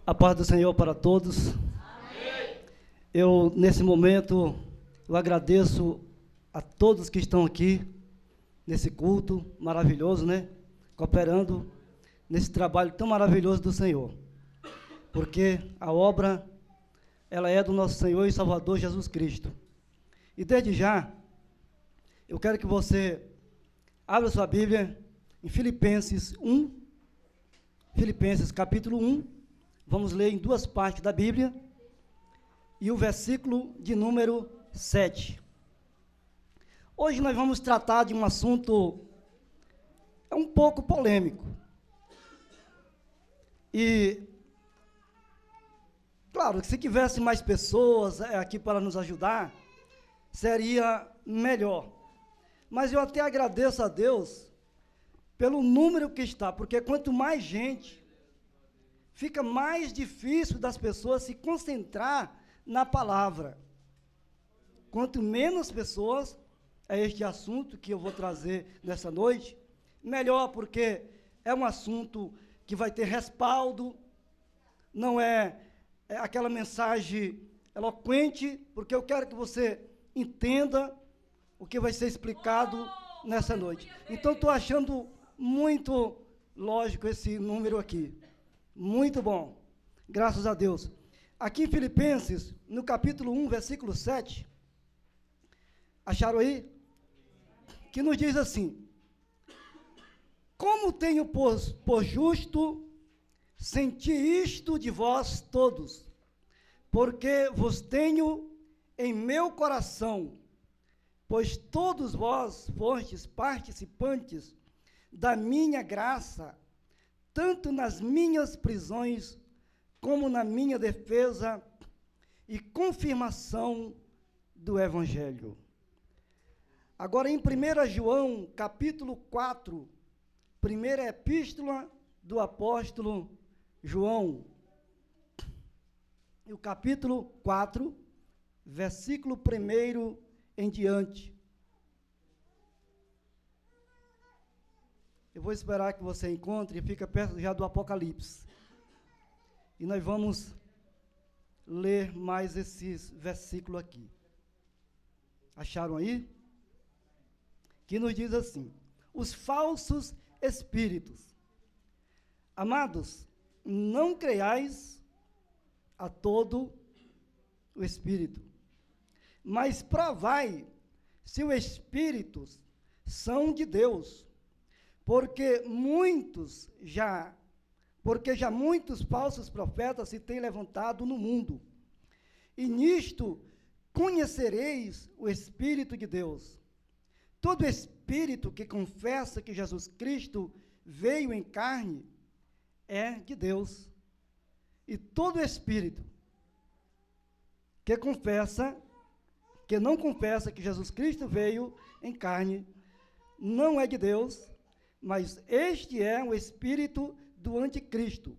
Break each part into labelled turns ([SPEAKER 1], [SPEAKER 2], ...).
[SPEAKER 1] A paz do Senhor para todos. Amém. Nesse momento, eu agradeço a todos que estão aqui, nesse culto maravilhoso, né? Cooperando nesse trabalho tão maravilhoso do Senhor. Porque a obra, ela é do nosso Senhor e Salvador Jesus Cristo. E desde já, eu quero que você abra sua Bíblia em Filipenses 1, Filipenses capítulo 1, vamos ler em duas partes da Bíblia, e o versículo de número 7. Hoje nós vamos tratar de um assunto um pouco polêmico. E, claro, que se tivesse mais pessoas aqui para nos ajudar, seria melhor. Mas eu até agradeço a Deus pelo número que está, porque quanto mais gente, fica mais difícil das pessoas se concentrar na palavra. Quanto menos pessoas, é este assunto que eu vou trazer nessa noite, melhor, porque é um assunto que vai ter respaldo, não é aquela mensagem eloquente, porque eu quero que você entenda o que vai ser explicado nessa noite. Então, estou achando muito lógico esse número aqui. Muito bom. Graças a Deus. Aqui em Filipenses, no capítulo 1, versículo 7, acharam aí? Que nos diz assim: como tenho por justo sentir isto de vós todos, porque vos tenho em meu coração, pois todos vós fostes participantes da minha graça, tanto nas minhas prisões, como na minha defesa e confirmação do Evangelho. Agora, em 1 João, capítulo 4, primeira epístola do apóstolo João, e o capítulo 4, versículo 1 em diante. Eu vou esperar que você encontre e fica perto já do Apocalipse. E nós vamos ler mais esses versículos aqui. Acharam aí? Que nos diz assim: os falsos espíritos. Amados, não creiais a todo o espírito, mas provai se os espíritos são de Deus, porque já muitos falsos profetas se têm levantado no mundo. E nisto conhecereis o Espírito de Deus. Todo espírito que confessa que Jesus Cristo veio em carne é de Deus. E todo espírito que não confessa que Jesus Cristo veio em carne, não é de Deus, mas este é o espírito do anticristo,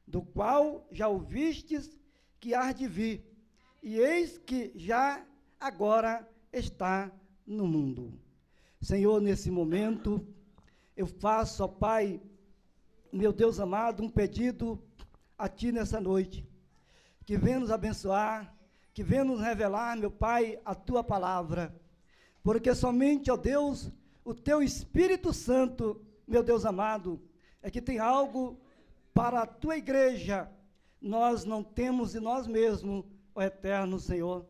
[SPEAKER 1] do qual já ouvistes que há de vir, e eis que já agora está no mundo. Senhor, nesse momento, eu faço, ó Pai, meu Deus amado, um pedido a Ti nessa noite, que venha nos abençoar, que venha nos revelar, meu Pai, a Tua palavra, porque somente, ó Deus, o Teu Espírito Santo, meu Deus amado, é que tem algo para a Tua igreja. Nós não temos de nós mesmos, ó eterno Senhor.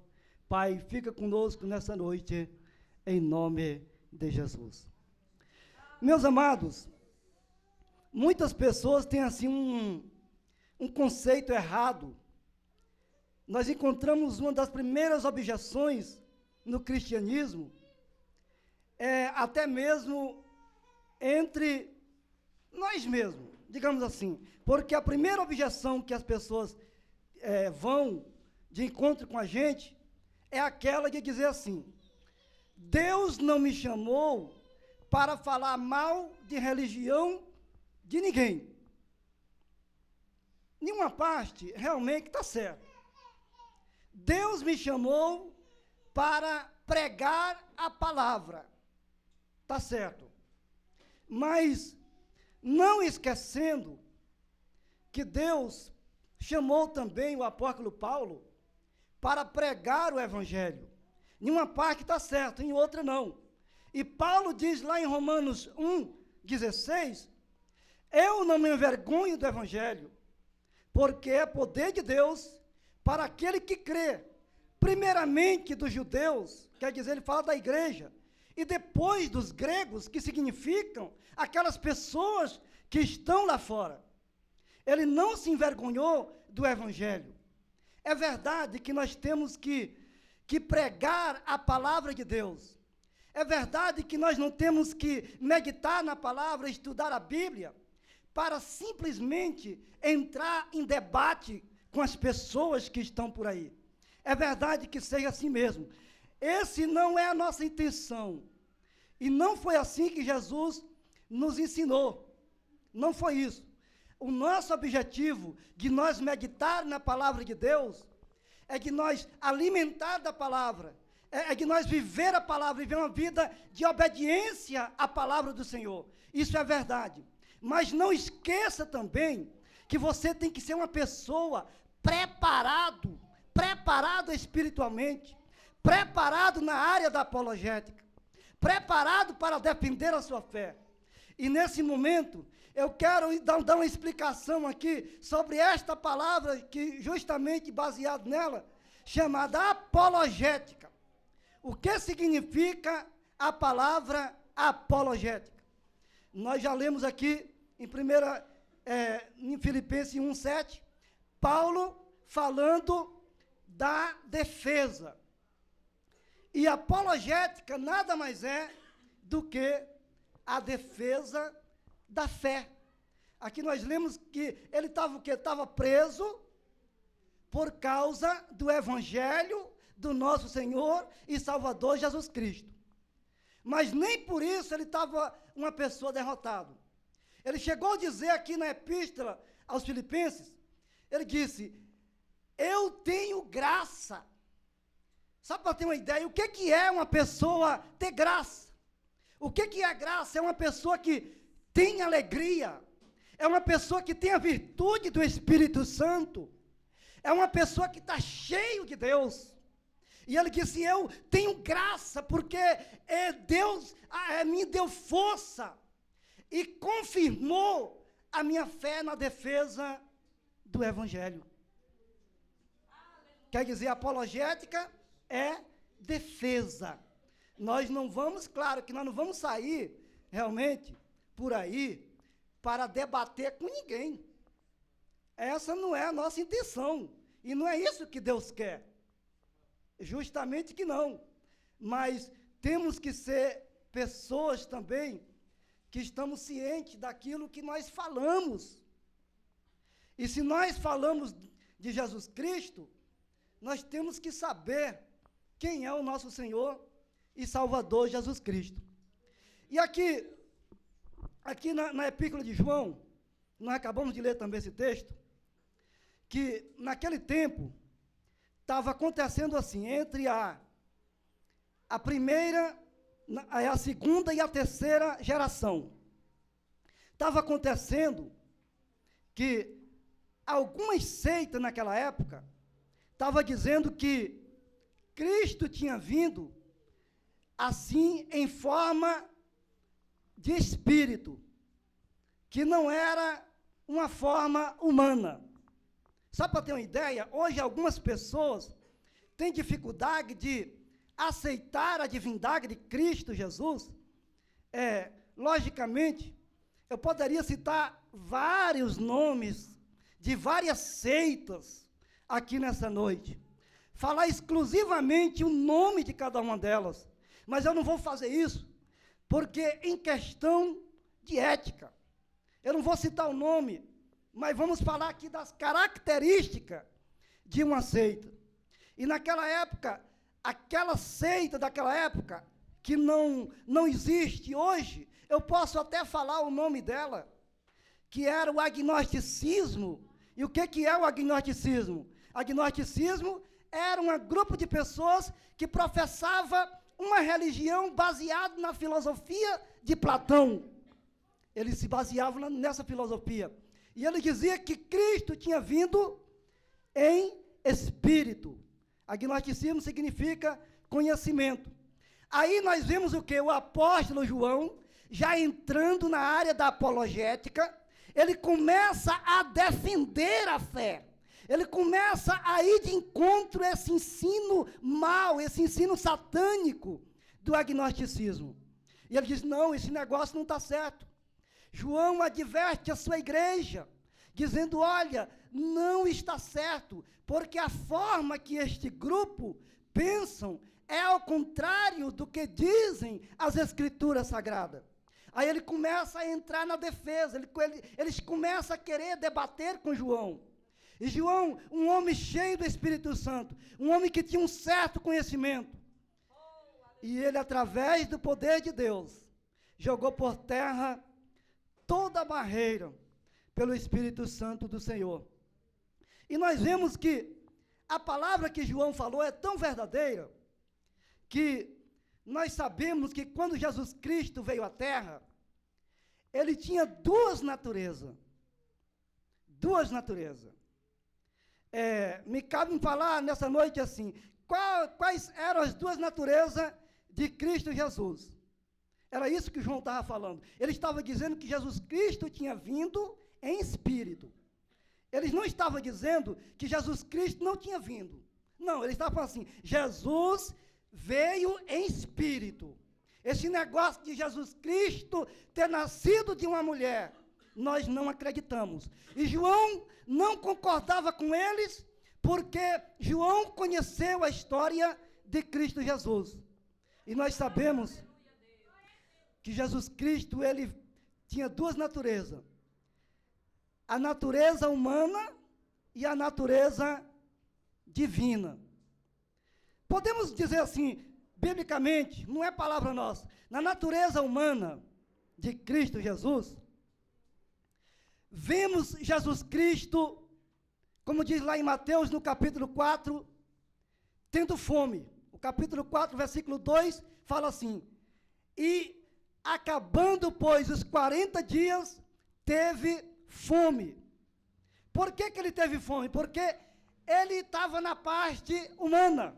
[SPEAKER 1] Pai, fica conosco nessa noite, em nome de Jesus. Meus amados, muitas pessoas têm assim um conceito errado. Nós encontramos uma das primeiras objeções no cristianismo, até mesmo entre nós mesmos, digamos assim, porque a primeira objeção que as pessoas vão de encontro com a gente é aquela de dizer assim: Deus não me chamou para falar mal de religião de ninguém. Nenhuma parte realmente está certa. Deus me chamou para pregar a palavra. Está certo. Mas não esquecendo que Deus chamou também o apóstolo Paulo para pregar o evangelho. Em uma parte está certo, em outra não. E Paulo diz lá em Romanos 1:16, eu não me envergonho do evangelho, porque é poder de Deus para aquele que crê, primeiramente dos judeus, quer dizer, ele fala da igreja, e depois dos gregos, que significam aquelas pessoas que estão lá fora. Ele não se envergonhou do evangelho. É verdade que nós temos que pregar a palavra de Deus. É verdade que nós não temos que meditar na palavra, estudar a Bíblia, para simplesmente entrar em debate com as pessoas que estão por aí. É verdade que seja assim mesmo. Esse não é a nossa intenção. E não foi assim que Jesus nos ensinou. Não foi isso. O nosso objetivo de nós meditar na palavra de Deus é de nós alimentar da palavra, é de nós viver a palavra, viver uma vida de obediência à palavra do Senhor. Isso é verdade. Mas não esqueça também que você tem que ser uma pessoa preparado espiritualmente, preparado na área da apologética, preparado para defender a sua fé. E nesse momento, eu quero dar uma explicação aqui sobre esta palavra, que justamente baseado nela, chamada apologética. O que significa a palavra apologética? Nós já lemos aqui em Filipenses 1:7, Paulo falando da defesa. E apologética nada mais é do que a defesa da fé. Aqui nós lemos que ele estava o quê? Estava preso por causa do evangelho do nosso Senhor e Salvador Jesus Cristo. Mas nem por isso ele estava uma pessoa derrotada. Ele chegou a dizer aqui na epístola aos Filipenses, ele disse, eu tenho graça. Só para ter uma ideia, o que é uma pessoa ter graça? O que é graça? É uma pessoa que tem alegria, é uma pessoa que tem a virtude do Espírito Santo, é uma pessoa que está cheio de Deus. E ele disse, eu tenho graça, porque Deus me deu força e confirmou a minha fé na defesa do Evangelho. Quer dizer, apologética é defesa. Nós não vamos, claro que nós não vamos sair realmente por aí para debater com ninguém. Essa não é a nossa intenção. E não é isso que Deus quer. Justamente que não. Mas temos que ser pessoas também que estamos cientes daquilo que nós falamos. E se nós falamos de Jesus Cristo, nós temos que saber quem é o nosso Senhor e Salvador Jesus Cristo. E aqui na Epístola de João, nós acabamos de ler também esse texto, que naquele tempo estava acontecendo assim, entre a primeira, a segunda e a terceira geração. Estava acontecendo que algumas seitas naquela época estavam dizendo que Cristo tinha vindo assim em forma de espírito, que não era uma forma humana. Só para ter uma ideia, hoje algumas pessoas têm dificuldade de aceitar a divindade de Cristo Jesus. Logicamente, eu poderia citar vários nomes de várias seitas aqui nessa noite, falar exclusivamente o nome de cada uma delas, mas eu não vou fazer isso, porque em questão de ética, eu não vou citar o nome, mas vamos falar aqui das características de uma seita. E naquela época, aquela seita daquela época, que não existe hoje, eu posso até falar o nome dela, que era o agnosticismo. E o que é o agnosticismo? Agnosticismo era um grupo de pessoas que professava uma religião baseada na filosofia de Platão. Eles se baseavam nessa filosofia. E ele dizia que Cristo tinha vindo em espírito. Agnosticismo significa conhecimento. Aí nós vemos o que? O apóstolo João, já entrando na área da apologética, ele começa a defender a fé. Ele começa a ir de encontro a esse ensino mau, esse ensino satânico do agnosticismo. E ele diz, não, esse negócio não está certo. João adverte a sua igreja, dizendo, olha, não está certo, porque a forma que este grupo pensam é ao contrário do que dizem as Escrituras Sagradas. Aí ele começa a entrar na defesa, eles começam a querer debater com João. E João, um homem cheio do Espírito Santo, um homem que tinha um certo conhecimento, e ele, através do poder de Deus, jogou por terra toda a barreira pelo Espírito Santo do Senhor. E nós vemos que a palavra que João falou é tão verdadeira, que nós sabemos que quando Jesus Cristo veio à terra, ele tinha duas naturezas. Duas naturezas. Me cabe falar nessa noite assim, quais eram as duas naturezas de Cristo Jesus? Era isso que João estava falando. Ele estava dizendo que Jesus Cristo tinha vindo em espírito. Eles não estavam dizendo que Jesus Cristo não tinha vindo. Não, eles estavam falando assim, Jesus veio em espírito. Esse negócio de Jesus Cristo ter nascido de uma mulher, nós não acreditamos. E João não concordava com eles, porque João conheceu a história de Cristo Jesus. E nós sabemos que Jesus Cristo, ele tinha duas naturezas. A natureza humana e a natureza divina. Podemos dizer assim, biblicamente, não é palavra nossa, na natureza humana de Cristo Jesus, vemos Jesus Cristo, como diz lá em Mateus, no capítulo 4, tendo fome. O capítulo 4, versículo 2, fala assim, e acabando, pois, os 40 dias, teve fome. Por que ele teve fome? Porque ele estava na parte humana.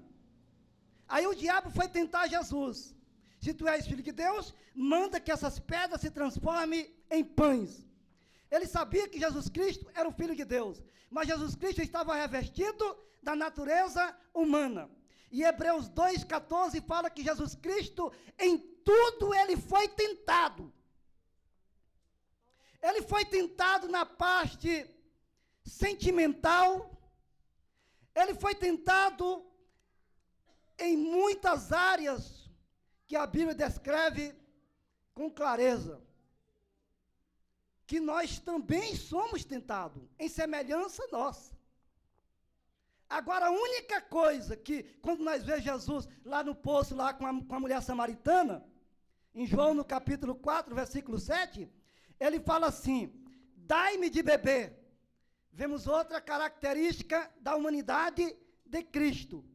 [SPEAKER 1] Aí o diabo foi tentar Jesus. Se tu és filho de Deus, manda que essas pedras se transformem em pães. Ele sabia que Jesus Cristo era o Filho de Deus, mas Jesus Cristo estava revestido da natureza humana. E Hebreus 2,14 fala que Jesus Cristo, em tudo ele foi tentado. Ele foi tentado na parte sentimental, ele foi tentado em muitas áreas que a Bíblia descreve com clareza. Que nós também somos tentados, em semelhança nossa. Agora, a única coisa que, quando nós vemos Jesus lá no poço, lá com a mulher samaritana, em João no capítulo 4, versículo 7, ele fala assim, dai-me de beber. Vemos outra característica da humanidade de Cristo.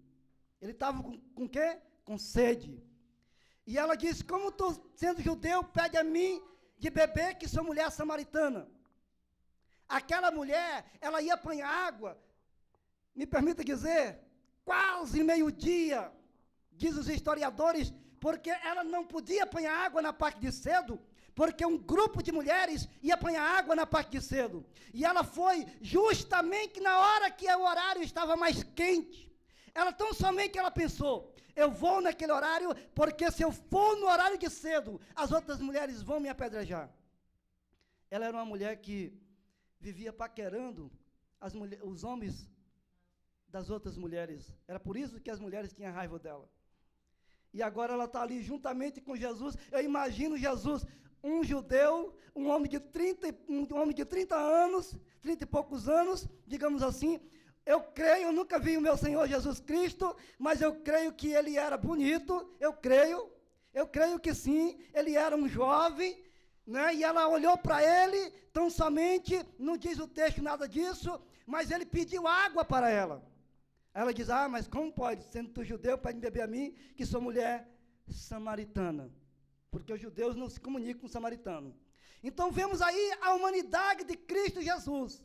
[SPEAKER 1] Ele estava com o quê? Com sede. E ela disse, como tu, sendo judeu, pede a mim de beber, que sou mulher samaritana. Aquela mulher, ela ia apanhar água, me permita dizer, quase meio-dia, diz os historiadores, porque ela não podia apanhar água na parte de cedo, porque um grupo de mulheres ia apanhar água na parte de cedo. E ela foi justamente na hora que o horário estava mais quente. Ela tão somente ela pensou, eu vou naquele horário, porque se eu for no horário de cedo, as outras mulheres vão me apedrejar. Ela era uma mulher que vivia paquerando os homens das outras mulheres. Era por isso que as mulheres tinham raiva dela. E agora ela está ali juntamente com Jesus. Eu imagino Jesus, um judeu, um homem de 30 anos, 30 e poucos anos, digamos assim. Eu creio, eu nunca vi o meu Senhor Jesus Cristo, mas eu creio que ele era bonito, eu creio que sim, ele era um jovem, né? E ela olhou para ele, tão somente, não diz o texto nada disso, mas ele pediu água para ela. Ela diz, mas como pode, sendo tu judeu, pede beber a mim, que sou mulher samaritana, porque os judeus não se comunicam com o samaritano. Então vemos aí a humanidade de Cristo Jesus.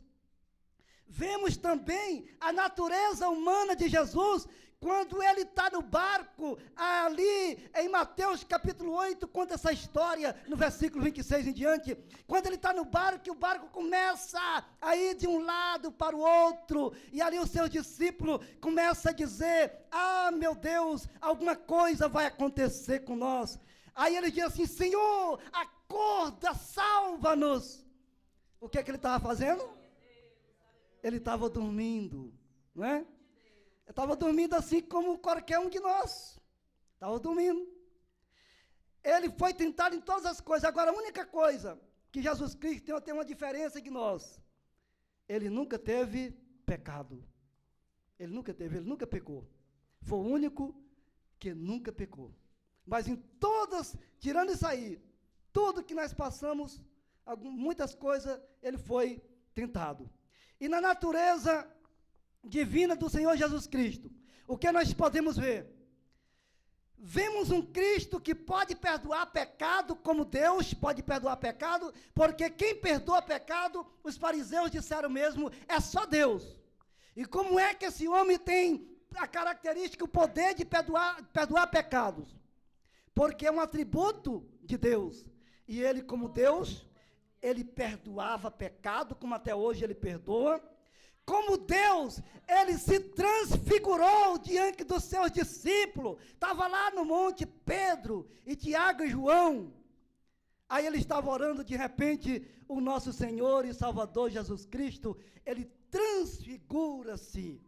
[SPEAKER 1] Vemos também a natureza humana de Jesus, quando ele está no barco, ali em Mateus capítulo 8, conta essa história, no versículo 26 em diante, quando ele está no barco, e o barco começa a ir de um lado para o outro, e ali o seu discípulo começa a dizer, meu Deus, alguma coisa vai acontecer com nós. Aí ele diz assim, Senhor, acorda, salva-nos. O que é que ele estava fazendo? Ele estava dormindo, não é? Eu estava dormindo assim como qualquer um de nós. Estava dormindo. Ele foi tentado em todas as coisas. Agora, a única coisa que Jesus Cristo tem uma diferença de nós. Ele nunca teve pecado. Ele nunca pecou. Foi o único que nunca pecou. Mas em todas, tirando isso aí, tudo que nós passamos, muitas coisas, ele foi tentado. E na natureza divina do Senhor Jesus Cristo, o que nós podemos ver? Vemos um Cristo que pode perdoar pecado, como Deus pode perdoar pecado, porque quem perdoa pecado, os fariseus disseram mesmo, é só Deus. E como é que esse homem tem a característica, o poder de perdoar pecados? Porque é um atributo de Deus. E ele, como Deus, ele perdoava pecado, como até hoje ele perdoa. Como Deus, ele se transfigurou diante dos seus discípulos. Estava lá no monte Pedro e Tiago e João. Aí ele estava orando, de repente, o nosso Senhor e Salvador Jesus Cristo, ele transfigura-se.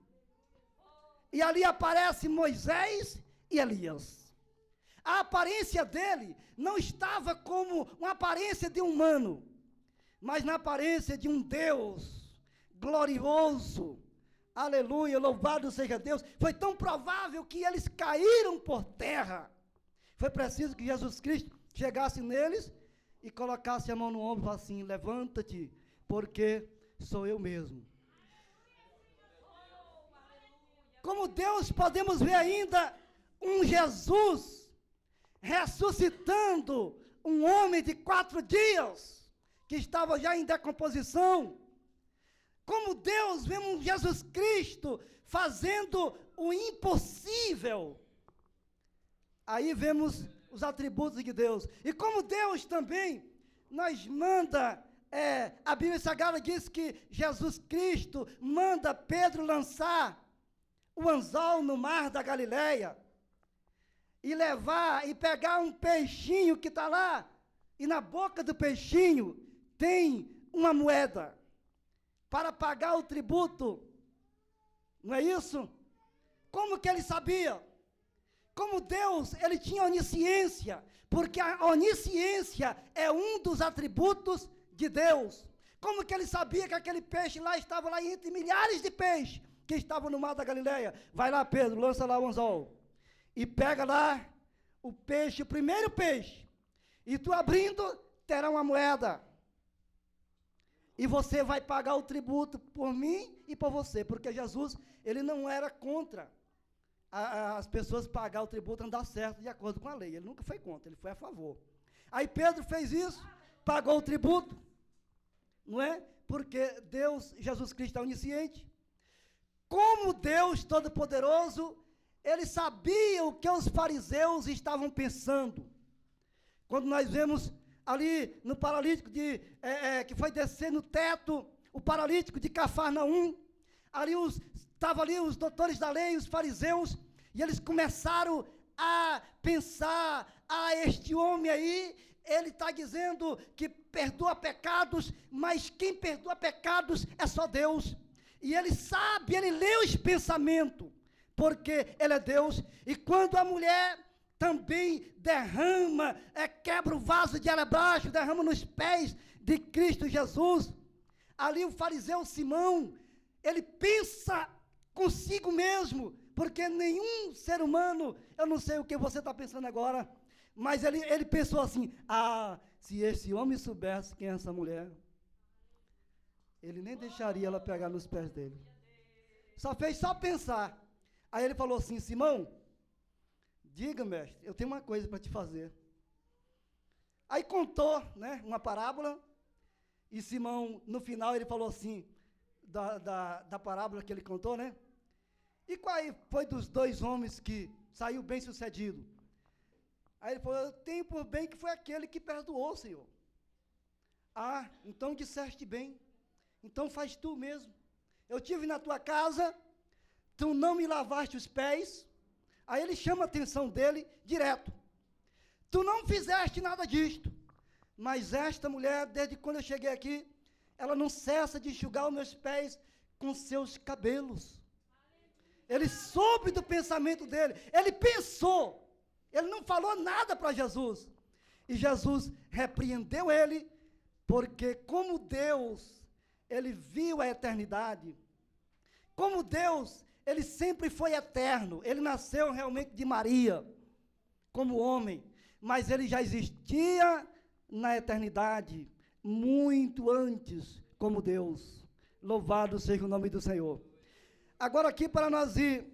[SPEAKER 1] E ali aparece Moisés e Elias. A aparência dele não estava como uma aparência de humano, mas na aparência de um Deus glorioso. Aleluia, louvado seja Deus. Foi tão provável que eles caíram por terra. Foi preciso que Jesus Cristo chegasse neles e colocasse a mão no ombro e falasse assim, levanta-te, porque sou eu mesmo. Como Deus, podemos ver ainda um Jesus ressuscitando um homem de 4 dias, que estava já em decomposição. Como Deus, vemos Jesus Cristo fazendo o impossível. Aí vemos os atributos de Deus. E como Deus também nos manda, a Bíblia Sagrada diz que Jesus Cristo manda Pedro lançar o anzol no mar da Galileia e levar e pegar um peixinho que está lá, e na boca do peixinho tem uma moeda para pagar o tributo. Não é isso? Como que ele sabia? Como Deus, ele tinha onisciência, porque a onisciência é um dos atributos de Deus. Como que ele sabia que aquele peixe lá estava lá entre milhares de peixes que estavam no mar da Galileia? Vai lá, Pedro, lança lá o anzol e pega lá o peixe, o primeiro peixe, e tu abrindo, terá uma moeda. E você vai pagar o tributo por mim e por você, porque Jesus, ele não era contra as pessoas pagar o tributo, andar certo de acordo com a lei. Ele nunca foi contra, ele foi a favor. Aí Pedro fez isso, pagou o tributo, não é? Porque Deus, Jesus Cristo é onisciente. Como Deus Todo-Poderoso, ele sabia o que os fariseus estavam pensando. Quando nós vemos ali no paralítico que foi descer no teto, o paralítico de Cafarnaum, estavam ali os doutores da lei, os fariseus, e eles começaram a pensar, este homem aí, ele está dizendo que perdoa pecados, mas quem perdoa pecados é só Deus. E ele sabe, ele lê os pensamentos, porque ele é Deus. E quando a mulher também derrama, quebra o vaso de alabastro, derrama nos pés de Cristo Jesus, ali o fariseu Simão, ele pensa consigo mesmo, porque nenhum ser humano, eu não sei o que você está pensando agora, mas ele pensou assim, se esse homem soubesse quem é essa mulher, ele nem deixaria ela pegar nos pés dele. Fez só pensar. Aí ele falou assim, Simão, diga, mestre, eu tenho uma coisa para te fazer. Aí contou, né, uma parábola, e Simão, no final, ele falou assim, da parábola que ele contou, né? E qual foi dos dois homens que saiu bem sucedido? Aí ele falou, eu tenho por bem que foi aquele que perdoou, Senhor. Ah, então disseste bem. Então faz tu mesmo. Eu tive na tua casa, tu não me lavaste os pés. Aí ele chama a atenção dele direto. Tu não fizeste nada disto. Mas esta mulher, desde quando eu cheguei aqui, ela não cessa de enxugar os meus pés com seus cabelos. Ele soube do pensamento dele. Ele pensou. Ele não falou nada para Jesus. E Jesus repreendeu ele, porque como Deus, ele viu a eternidade. Como Deus, ele sempre foi eterno. Ele nasceu realmente de Maria, como homem. Mas ele já existia na eternidade, muito antes, como Deus. Louvado seja o nome do Senhor. Agora aqui, para nós ir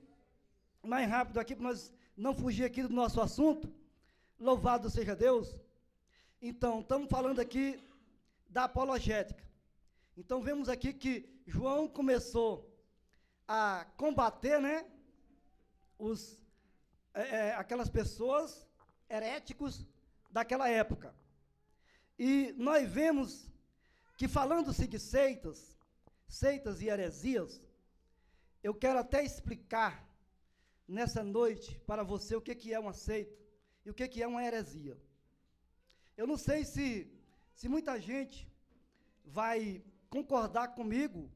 [SPEAKER 1] mais rápido aqui, para nós não fugir aqui do nosso assunto, louvado seja Deus. Então, estamos falando aqui da apologética. Então, vemos aqui que João começou a combater, né, aquelas pessoas heréticos daquela época. E nós vemos que, falando-se de seitas e heresias, eu quero até explicar nessa noite para você o que é uma seita e o que é uma heresia. Eu não sei se muita gente vai concordar comigo,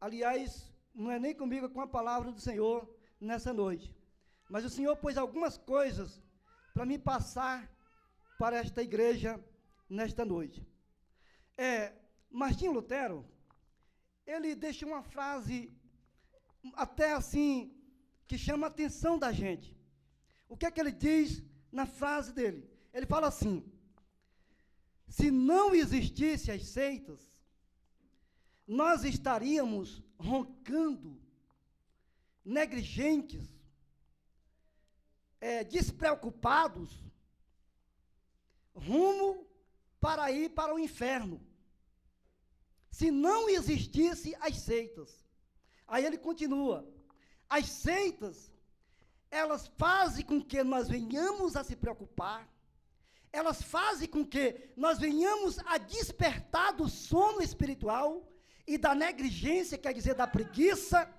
[SPEAKER 1] aliás, não é nem comigo, é com a palavra do Senhor nessa noite. Mas o Senhor pôs algumas coisas para me passar para esta igreja nesta noite. Martinho Lutero, ele deixa uma frase até assim, que chama a atenção da gente. O que é que ele diz na frase dele? Ele fala assim, se não existissem as seitas, nós estaríamos roncando, negligentes, despreocupados, rumo para ir para o inferno. Se não existissem as seitas. Aí ele continua, as seitas, elas fazem com que nós venhamos a se preocupar, elas fazem com que nós venhamos a despertar do sono espiritual e da negligência, quer dizer, da preguiça,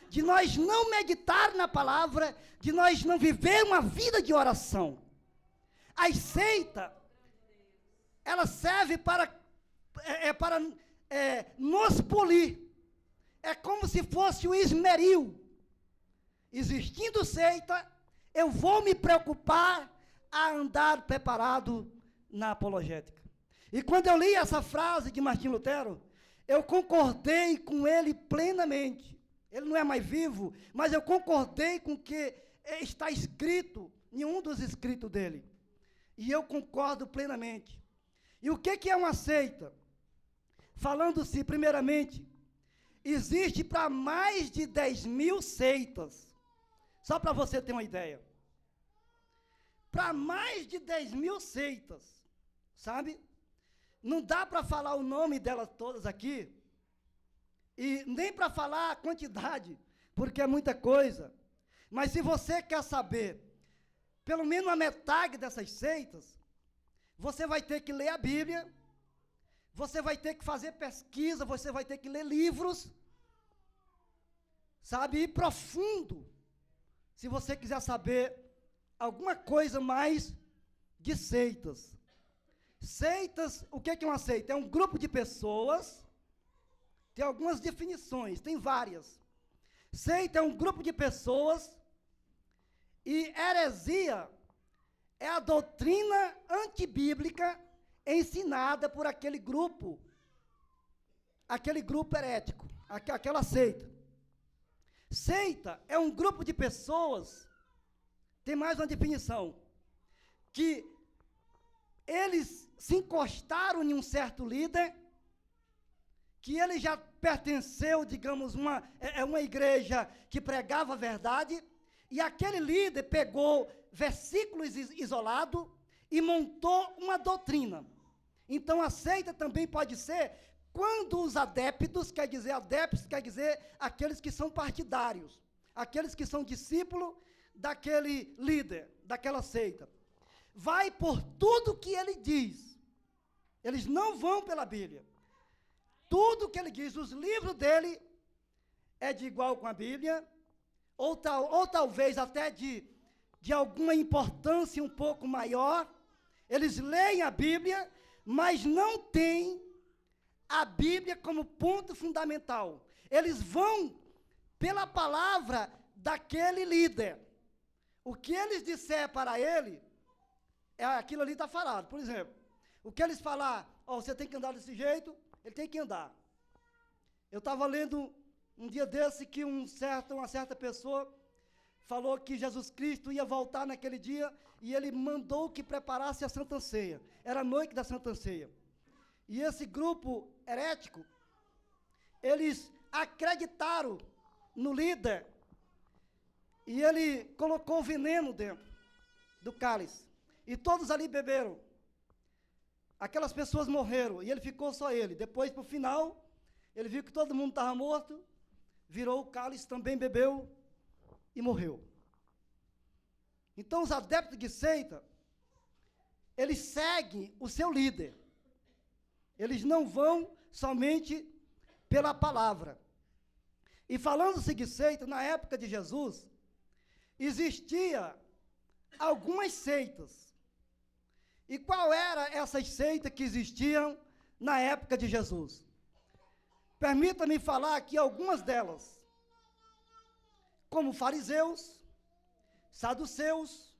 [SPEAKER 1] de nós não meditar na palavra, de nós não viver uma vida de oração. A seita, ela serve para nos polir. É como se fosse o esmeril. Existindo seita, eu vou me preocupar a andar preparado na apologética. E quando eu li essa frase de Martinho Lutero, eu concordei com ele plenamente. Ele não é mais vivo, mas eu concordei com o que está escrito em um dos escritos dele. E eu concordo plenamente. E o que é uma seita? Falando-se, primeiramente, existe para mais de 10.000 seitas. Só para você ter uma ideia. Para mais de 10.000 seitas, sabe? Não dá para falar o nome delas todas aqui, e nem para falar a quantidade, porque é muita coisa. Mas se você quer saber, pelo menos a metade dessas seitas, você vai ter que ler a Bíblia, você vai ter que fazer pesquisa, você vai ter que ler livros, sabe, ir profundo, se você quiser saber alguma coisa mais de seitas. Seitas, o que é uma seita? É um grupo de pessoas, tem algumas definições, tem várias. Seita é um grupo de pessoas, e heresia é a doutrina antibíblica ensinada por aquele grupo herético, aquela seita. Seita é um grupo de pessoas, tem mais uma definição, que eles se encostaram em um certo líder, que ele já pertenceu, digamos, uma igreja que pregava a verdade, e aquele líder pegou versículos isolados e montou uma doutrina. Então a seita também pode ser Quando os adeptos quer dizer aqueles que são partidários, aqueles que são discípulos daquele líder, daquela seita. Vai por tudo que ele diz. Eles não vão pela Bíblia. Tudo que ele diz, os livros dele é de igual com a Bíblia, ou talvez até de alguma importância um pouco maior. Eles leem a Bíblia, mas não têm a Bíblia como ponto fundamental. Eles vão pela palavra daquele líder. O que eles disser para ele, aquilo ali está falado. Por exemplo, o que eles falar, você tem que andar desse jeito, ele tem que andar. Eu estava lendo um dia desse que uma certa pessoa falou que Jesus Cristo ia voltar naquele dia e ele mandou que preparasse a Santa Ceia. Era a noite da Santa Ceia. E esse grupo herético, eles acreditaram no líder e ele colocou veneno dentro do cálice. E todos ali beberam. Aquelas pessoas morreram e ele ficou só ele. Depois, para o final, ele viu que todo mundo estava morto, virou o cálice, também bebeu e morreu. Então, os adeptos de seita, eles seguem o seu líder. Eles não vão somente pela palavra. E falando-se de seita, na época de Jesus, existia algumas seitas. E qual era essas seitas que existiam na época de Jesus? Permita-me falar aqui algumas delas. Como fariseus, saduceus,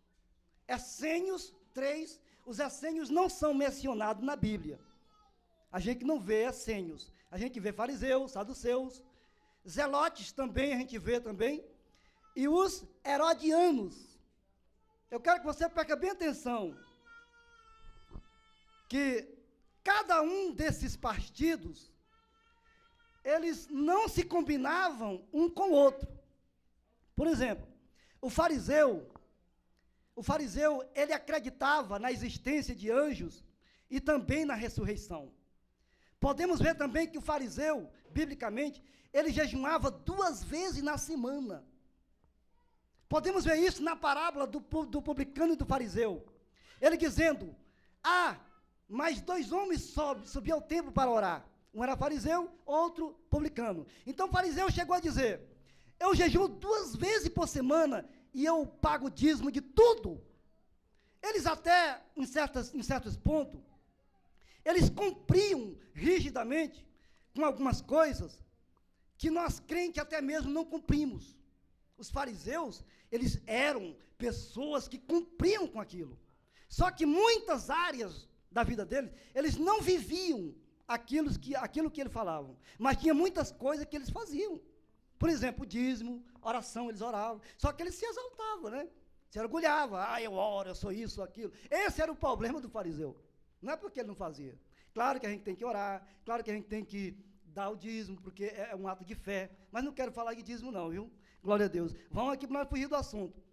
[SPEAKER 1] essênios, 3. Os essênios não são mencionados na Bíblia. A gente não vê essênios. A gente vê fariseus, saduceus, zelotes também, a gente vê também. E os herodianos. Eu quero que você preste bem atenção. Que cada um desses partidos, eles não se combinavam um com o outro. Por exemplo, o fariseu, ele acreditava na existência de anjos e também na ressurreição. Podemos ver também que o fariseu, biblicamente, ele jejuava 2 vezes na semana. Podemos ver isso na parábola do publicano e do fariseu. Ele dizendo, mais 2 homens subiam ao templo para orar. Um era fariseu, outro publicano. Então o fariseu chegou a dizer, eu jejuo 2 vezes por semana e eu pago dízimo de tudo. Eles até, em certos pontos, eles cumpriam rigidamente com algumas coisas que nós crentes até mesmo não cumprimos. Os fariseus, eles eram pessoas que cumpriam com aquilo. Só que muitas áreas da vida deles, eles não viviam aquilo que eles falavam, mas tinha muitas coisas que eles faziam. Por exemplo, o dízimo, oração, eles oravam, só que eles se exaltavam, né? Se orgulhavam, eu oro, eu sou isso, aquilo. Esse era o problema do fariseu. Não é porque ele não fazia. Claro que a gente tem que orar, claro que a gente tem que dar o dízimo, porque é um ato de fé, mas não quero falar de dízimo não, viu? Glória a Deus. Vamos aqui para nós fugir do assunto.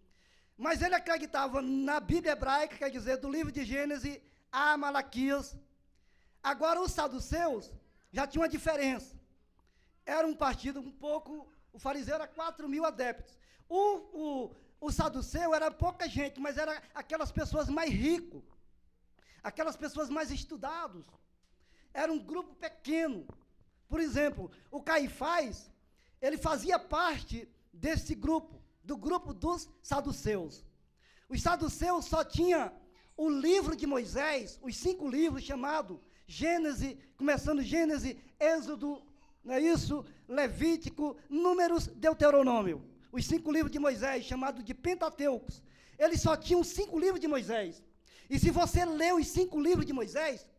[SPEAKER 1] Mas ele acreditava na Bíblia hebraica, quer dizer, do livro de Gênesis a Malaquias. Agora, os saduceus já tinham uma diferença. Era um partido um pouco... O fariseu era 4.000 adeptos. O saduceu era pouca gente, mas era aquelas pessoas mais ricas, aquelas pessoas mais estudadas. Era um grupo pequeno. Por exemplo, o Caifás, ele fazia parte desse grupo, do grupo dos saduceus. Os saduceus só tinham o livro de Moisés, os 5 livros chamados Gênesis, começando Gênesis, Êxodo, não é isso? Levítico, Números, Deuteronômio. Os 5 livros de Moisés, chamados de Pentateucos. Eles só tinham 5 livros de Moisés. E se você ler os 5 livros de Moisés,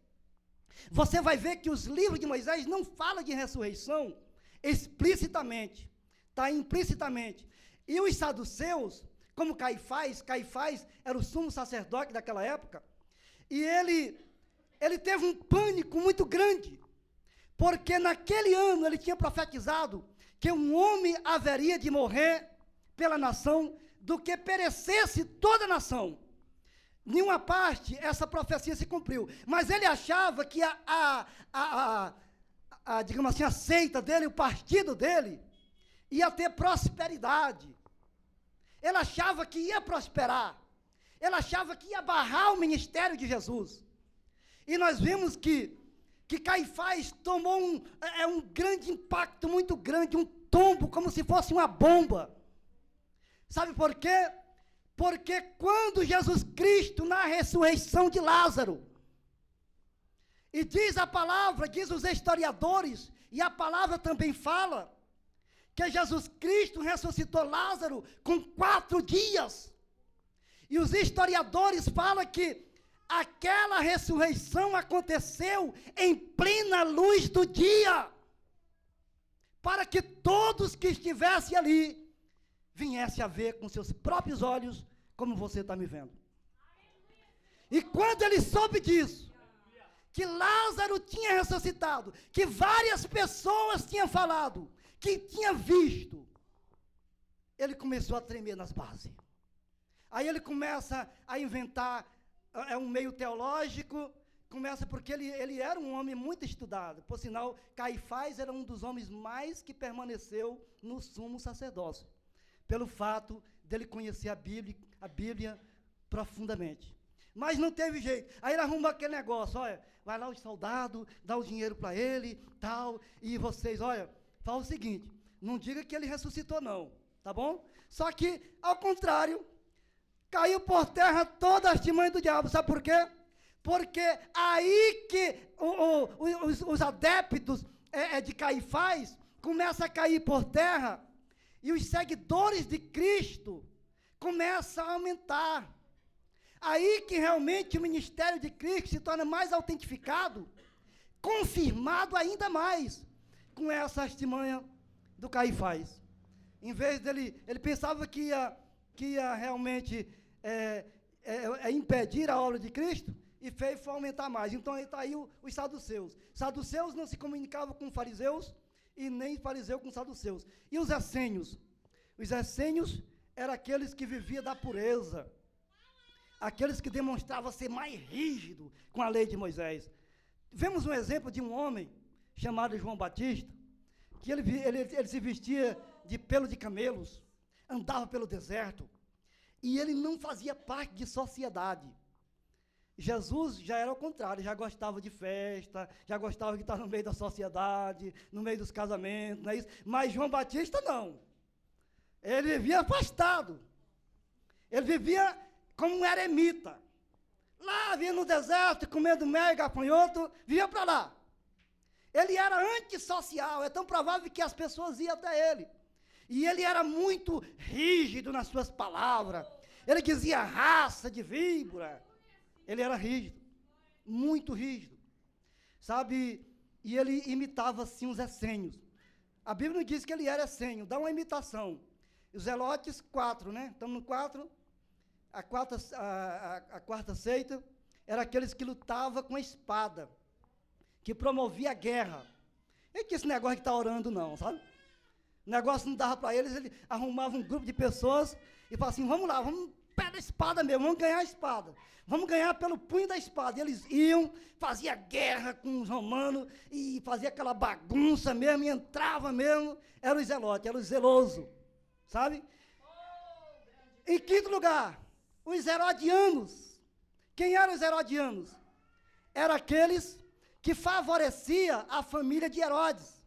[SPEAKER 1] você vai ver que os livros de Moisés não falam de ressurreição explicitamente, está implicitamente. E os saduceus, como Caifás era o sumo sacerdote daquela época, e ele teve um pânico muito grande, porque naquele ano ele tinha profetizado que um homem haveria de morrer pela nação, do que perecesse toda a nação. Nenhuma parte essa profecia se cumpriu, mas ele achava que digamos assim, a seita dele, o partido dele, ia ter prosperidade. Ele achava que ia prosperar. Ele achava que ia barrar o ministério de Jesus. E nós vimos que Caifás tomou um grande impacto, muito grande, um tombo, como se fosse uma bomba. Sabe por quê? Porque quando Jesus Cristo, na ressurreição de Lázaro, e diz a palavra, diz os historiadores, e a palavra também fala, que Jesus Cristo ressuscitou Lázaro com 4 dias. E os historiadores falam que aquela ressurreição aconteceu em plena luz do dia, para que todos que estivessem ali viessem a ver com seus próprios olhos, como você está me vendo. E quando ele soube disso, que Lázaro tinha ressuscitado, que várias pessoas tinham falado, que tinha visto, ele começou a tremer nas bases. Aí ele começa a inventar um meio teológico, começa porque ele era um homem muito estudado. Por sinal, Caifás era um dos homens mais que permaneceu no sumo sacerdócio, pelo fato dele conhecer a Bíblia profundamente. Mas não teve jeito. Aí ele arruma aquele negócio, olha, vai lá o soldado, dá o dinheiro para ele, tal, e vocês, olha, fala o seguinte, não diga que ele ressuscitou não, tá bom? Só que, ao contrário, caiu por terra toda a artimanha do diabo, sabe por quê? Porque aí que os adeptos de Caifás começam a cair por terra, e os seguidores de Cristo começam a aumentar. Aí que realmente o ministério de Cristo se torna mais autentificado, confirmado ainda mais com essa artimanha do Caifás. Em vez dele, ele pensava que ia realmente impedir a obra de Cristo, e foi aumentar mais. Então aí está aí os saduceus. Saduceus não se comunicavam com fariseus, e nem fariseu com saduceus. E os essênios? Os essênios eram aqueles que viviam da pureza, aqueles que demonstravam ser mais rígido com a lei de Moisés. Vemos um exemplo de um homem chamado João Batista, que ele se vestia de pelo de camelos, andava pelo deserto, e ele não fazia parte de sociedade. Jesus já era ao contrário, já gostava de festa, já gostava de estar no meio da sociedade, no meio dos casamentos, não é isso? Mas João Batista não. Ele vivia afastado. Ele vivia como um eremita. Lá, vinha no deserto, comendo mel e gafanhoto, via para lá. Ele era antissocial, é tão provável que as pessoas iam até ele. E ele era muito rígido nas suas palavras. Ele dizia raça de víbora. Ele era rígido, muito rígido. Sabe, e ele imitava, assim, os essênios. A Bíblia não diz que ele era essênio, dá uma imitação. Os zelotes, 4, né? Estamos no 4. A quarta seita era aqueles que lutavam com a espada, que promovia a guerra. Ele tinha esse negócio de estar orando, não, sabe? O negócio não dava para eles, ele arrumava um grupo de pessoas e falava assim, vamos lá, vamos pela espada mesmo, vamos ganhar a espada. Vamos ganhar pelo punho da espada. E eles iam, fazia guerra com os romanos, e fazia aquela bagunça mesmo, e entrava mesmo, eram os zelotes, eram os zelosos, sabe? Em quinto lugar, os herodianos. Quem eram os herodianos? Eram aqueles que favoreciam a família de Herodes.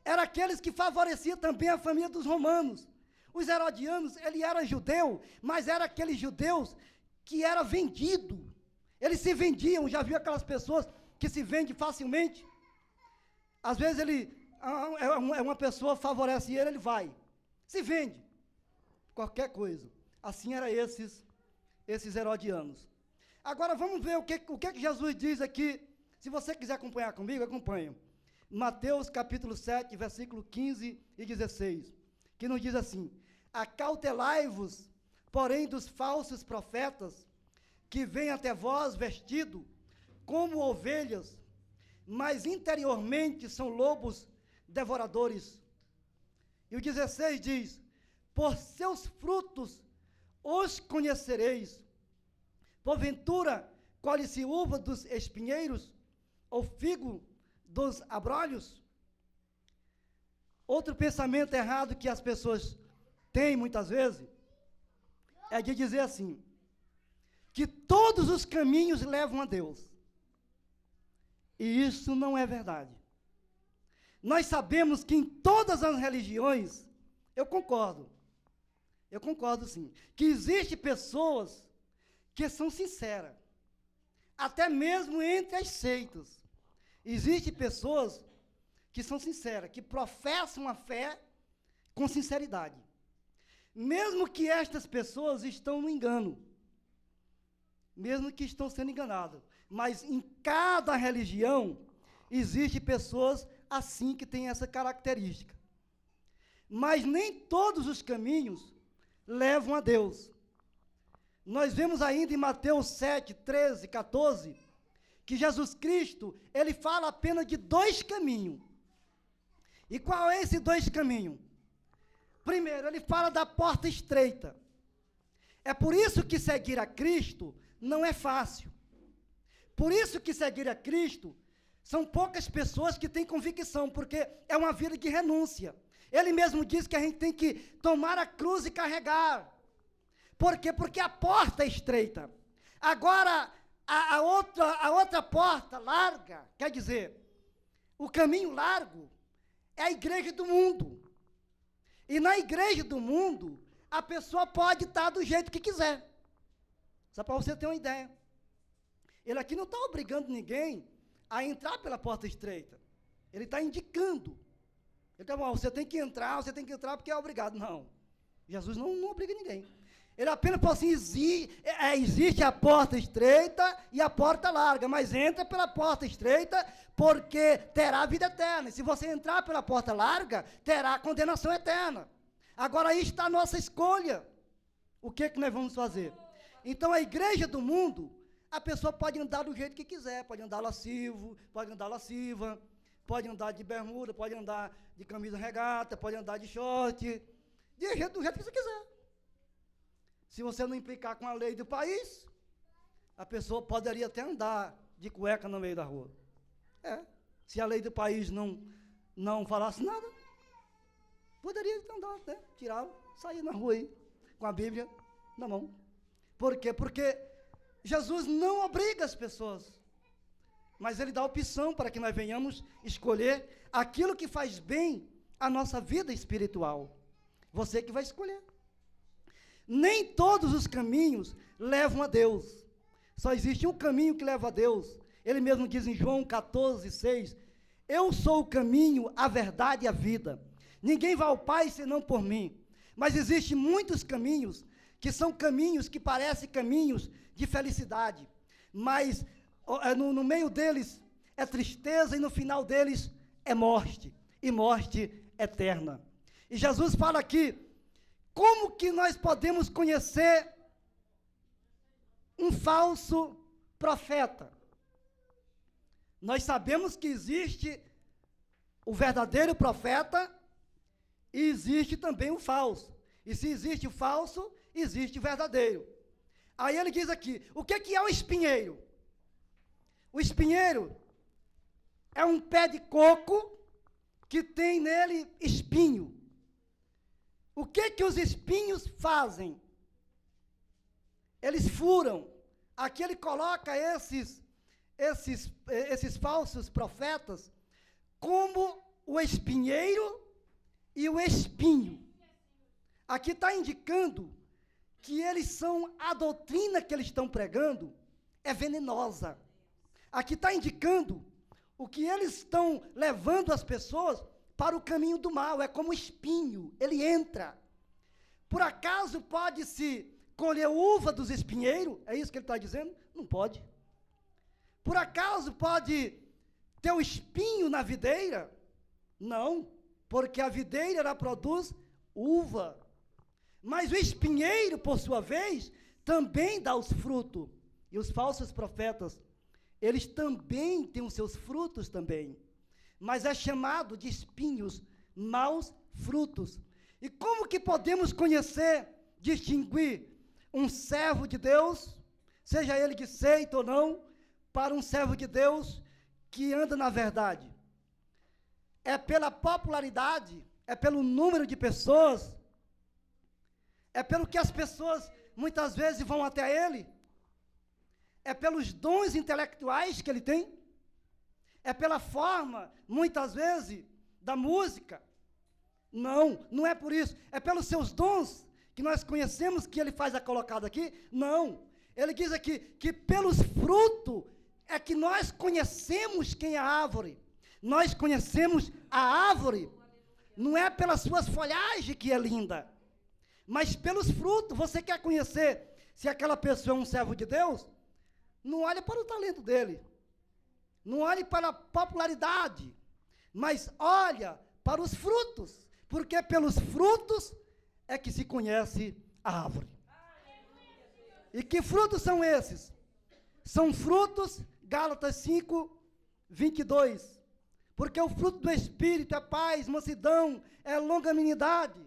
[SPEAKER 1] Eram aqueles que favoreciam também a família dos romanos. Os herodianos, ele era judeu, mas era aqueles judeus que era vendido. Eles se vendiam, já viu aquelas pessoas que se vendem facilmente? Às vezes uma pessoa favorece ele vai. Se vende. Qualquer coisa. Assim eram esses herodianos. Agora vamos ver o que Jesus diz aqui. Se você quiser acompanhar comigo, acompanhe. Mateus capítulo 7, versículo 15 e 16. Que nos diz assim, acautelai-vos, porém, dos falsos profetas, que vêm até vós vestido como ovelhas, mas interiormente são lobos devoradores. E o 16 diz, por seus frutos os conhecereis. Porventura, colhe-se uva dos espinheiros, ou figo dos abrolhos. Outro pensamento errado que as pessoas têm muitas vezes é de dizer assim, que todos os caminhos levam a Deus. E isso não é verdade. Nós sabemos que em todas as religiões, eu concordo sim, que existem pessoas que são sinceras, até mesmo entre as seitas. Existem pessoas que são sinceras, que professam a fé com sinceridade. Mesmo que estas pessoas estão no engano, mesmo que estão sendo enganadas, mas em cada religião existem pessoas assim que têm essa característica. Mas nem todos os caminhos levam a Deus. Nós vemos ainda em Mateus 7, 13, 14, que Jesus Cristo, ele fala apenas de 2 caminhos. E qual é esse 2 caminhos? Primeiro, ele fala da porta estreita. É por isso que seguir a Cristo não é fácil. Por isso que seguir a Cristo são poucas pessoas que têm convicção, porque é uma vida de renúncia. Ele mesmo diz que a gente tem que tomar a cruz e carregar. Por quê? Porque a porta é estreita. Agora, a outra porta larga, quer dizer, o caminho largo é a igreja do mundo. E na igreja do mundo, a pessoa pode estar do jeito que quiser. Só para você ter uma ideia. Ele aqui não está obrigando ninguém a entrar pela porta estreita. Ele está indicando. Ele está bom, você tem que entrar porque é obrigado. Não. Jesus não obriga ninguém. Ele apenas fala assim, existe a porta estreita e a porta larga, mas entra pela porta estreita porque terá vida eterna. E se você entrar pela porta larga, terá condenação eterna. Agora aí está a nossa escolha. O que nós vamos fazer? Então a igreja do mundo, a pessoa pode andar do jeito que quiser, pode andar lascivo, pode andar lasciva, pode andar de bermuda, pode andar de camisa regata, pode andar de short, do jeito que você quiser. Se você não implicar com a lei do país, a pessoa poderia até andar de cueca no meio da rua. Se a lei do país não falasse nada, poderia andar, né? Tirá-lo, sair na rua aí, com a Bíblia na mão. Por quê? Porque Jesus não obriga as pessoas, mas ele dá opção para que nós venhamos escolher aquilo que faz bem à nossa vida espiritual. Você que vai escolher. Nem todos os caminhos levam a Deus. Só existe um caminho que leva a Deus. Ele mesmo diz em João 14, 6, eu sou o caminho, a verdade e a vida. Ninguém vai ao Pai senão por mim. Mas existem muitos caminhos, que são caminhos que parecem caminhos de felicidade. Mas no meio deles é tristeza e no final deles é morte. E morte eterna. E Jesus fala aqui, como que nós podemos conhecer um falso profeta? Nós sabemos que existe o verdadeiro profeta e existe também o falso. E se existe o falso, existe o verdadeiro. Aí ele diz aqui, o que é o espinheiro? O espinheiro é um pé de coco que tem nele espinho. O que os espinhos fazem? Eles furam. Aqui ele coloca esses falsos profetas como o espinheiro e o espinho. Aqui está indicando que eles são, a doutrina que eles estão pregando é venenosa. Aqui está indicando o que eles estão levando as pessoas para o caminho do mal, é como espinho, ele entra. Por acaso pode-se colher uva dos espinheiros? É isso que ele está dizendo? Não pode. Por acaso pode ter o espinho na videira? Não, porque a videira ela produz uva. Mas o espinheiro, por sua vez, também dá os frutos. E os falsos profetas, eles também têm os seus frutos também. Mas é chamado de espinhos, maus frutos. E como que podemos conhecer, distinguir um servo de Deus, seja ele de seita ou não, para um servo de Deus que anda na verdade? é pela popularidade, é pelo número de pessoas, é pelo que as pessoas muitas vezes vão até ele, é pelos dons intelectuais que ele tem, é pela forma, muitas vezes, da música. Não, não é por isso, é pelos seus dons, que nós conhecemos que ele faz a colocada aqui. Não, ele diz aqui que pelos frutos é que nós conhecemos quem é a árvore. Nós conhecemos a árvore, não é pelas suas folhagens que é linda, mas pelos frutos. Você quer conhecer se aquela pessoa é um servo de Deus? Não olhe para o talento dele, não olhe para a popularidade, mas olha para os frutos, porque pelos frutos é que se conhece a árvore. E que frutos são esses? São frutos, Gálatas 5, 22. Porque o fruto do Espírito é paz, mansidão, é longanimidade,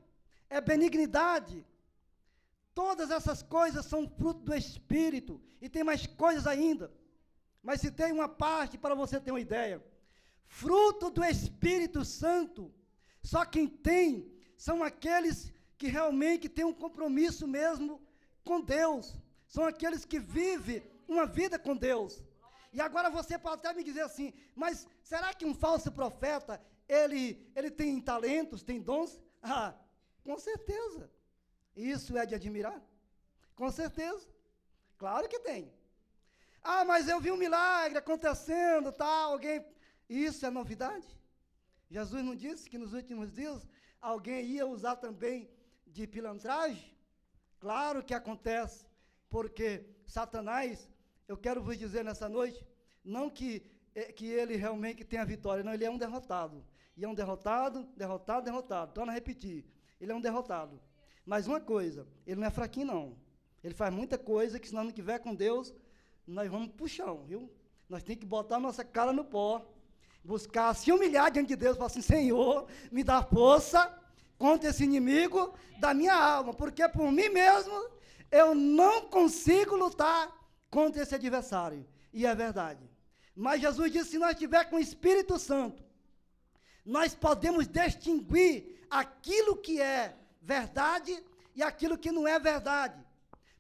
[SPEAKER 1] é benignidade. Todas essas coisas são fruto do Espírito. E tem mais coisas ainda. Mas se tem uma parte para você ter uma ideia. Fruto do Espírito Santo, só quem tem são aqueles que realmente têm um compromisso mesmo com Deus. São aqueles que vivem uma vida com Deus. E agora você pode até me dizer assim, mas será que um falso profeta, ele tem talentos, tem dons? Ah, com certeza. Isso é de admirar? Com certeza. Claro que tem. Ah, mas eu vi um milagre acontecendo, tal, alguém... Isso é novidade? Jesus não disse que nos últimos dias alguém ia usar também de pilantragem? Claro que acontece, porque Satanás, eu quero vos dizer nessa noite, não que ele realmente tenha vitória, não, ele é um derrotado. E é um derrotado. Torna a repetir, ele é um derrotado. Mas uma coisa, ele não é fraquinho não. Ele faz muita coisa que se nós não tiver com Deus, nós vamos pro chão, viu? Nós temos que botar nossa cara no pó, buscar, se humilhar diante de Deus, falar assim, Senhor, me dá força contra esse inimigo da minha alma, porque por mim mesmo eu não consigo lutar contra esse adversário. E é verdade. Mas Jesus disse, se nós estivermos com o Espírito Santo, nós podemos distinguir aquilo que é verdade e aquilo que não é verdade.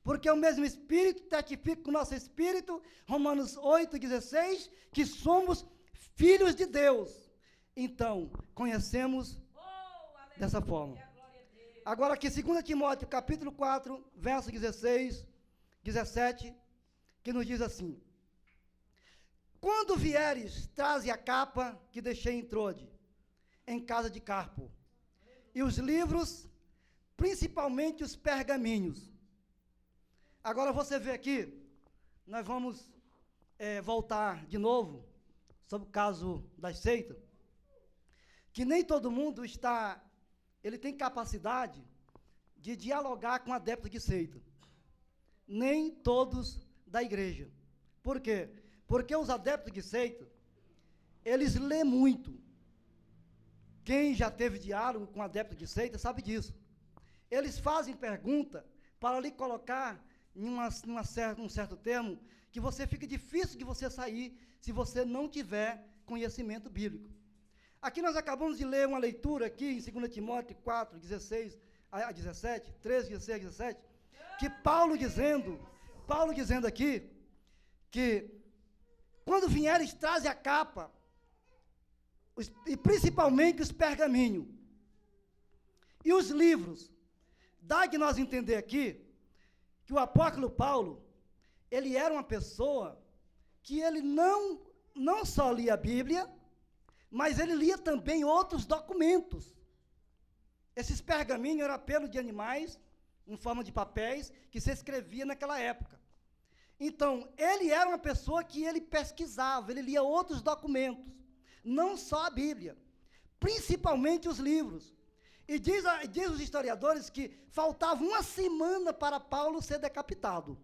[SPEAKER 1] Porque o mesmo Espírito testifica com o nosso Espírito, Romanos 8,16, que somos filhos de Deus. Então, conhecemos dessa forma. Agora aqui, 2 Timóteo, capítulo 4, verso 16, 17, que nos diz assim, quando vieres, traze a capa que deixei em Trode, em casa de Carpo, e os livros, principalmente os pergaminhos. Agora você vê aqui, nós vamos voltar de novo, sobre o caso das seitas, que nem todo mundo ele tem capacidade de dialogar com adeptos de seita. Nem todos da igreja. Por quê? Porque os adeptos de seita, eles lêem muito. Quem já teve diálogo com adeptos de seita sabe disso. Eles fazem pergunta para lhe colocar em um certo termo, que você fica difícil de você sair se você não tiver conhecimento bíblico. Aqui nós acabamos de ler uma leitura aqui em 2 Timóteo 4, 16 a 17, 13, 16 a 17, que Paulo dizendo aqui, que quando vieres, traze a capa, e principalmente os pergaminhos, e os livros. Dá que nós entender aqui, que o apóstolo Paulo, ele era uma pessoa que ele não só lia a Bíblia, mas ele lia também outros documentos. Esses pergaminhos eram pelo de animais, em forma de papéis, que se escrevia naquela época. Então, ele era uma pessoa que ele pesquisava, ele lia outros documentos, não só a Bíblia, principalmente os livros. E diz os historiadores que faltava uma semana para Paulo ser decapitado.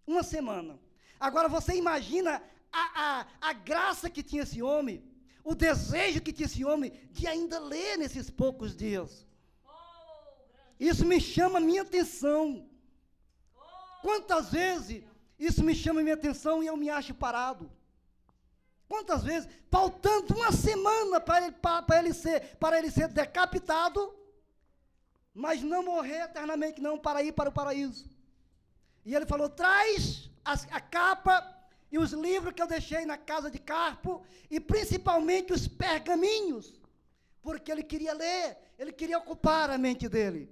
[SPEAKER 1] Uma semana. Agora, você imagina a graça que tinha esse homem, o desejo que tinha esse homem de ainda ler nesses poucos dias. Isso me chama a minha atenção. Quantas vezes isso me chama a minha atenção e eu me acho parado? Quantas vezes, faltando uma semana para ele ser decapitado, mas não morrer eternamente, não, para ir para o paraíso. E ele falou, traz a capa e os livros que eu deixei na casa de Carpo, e principalmente os pergaminhos, porque ele queria ler, ele queria ocupar a mente dele.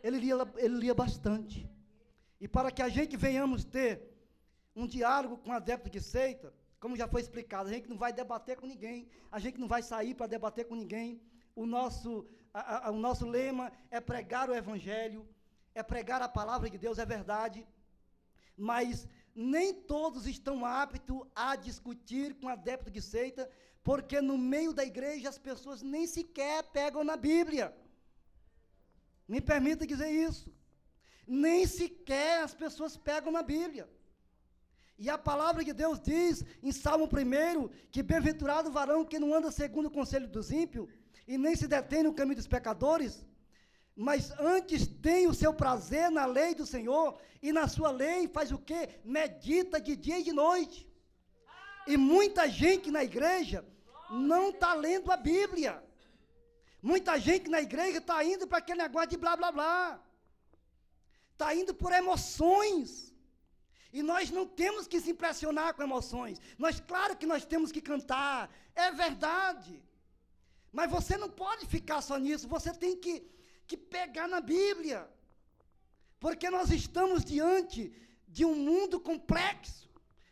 [SPEAKER 1] Ele lia bastante. E para que a gente venhamos ter um diálogo com adepto de seita, como já foi explicado, a gente não vai debater com ninguém, a gente não vai sair para debater com ninguém. O nosso lema é pregar o evangelho, é pregar a palavra de Deus, é verdade, mas nem todos estão aptos a discutir com adepto de seita, porque no meio da igreja as pessoas nem sequer pegam na Bíblia. Me permita dizer isso. Nem sequer as pessoas pegam na Bíblia. E a palavra de Deus diz, em Salmo 1, que bem-aventurado o varão que não anda segundo o conselho dos ímpios, e nem se detém no caminho dos pecadores, mas antes tem o seu prazer na lei do Senhor, e na sua lei faz o quê? Medita de dia e de noite. E muita gente na igreja não está lendo a Bíblia. Muita gente na igreja está indo para aquele negócio de blá, blá, blá. Está indo por emoções. E nós não temos que se impressionar com emoções. Claro que nós temos que cantar, é verdade. Mas você não pode ficar só nisso, você tem que pegar na Bíblia. Porque nós estamos diante de um mundo complexo,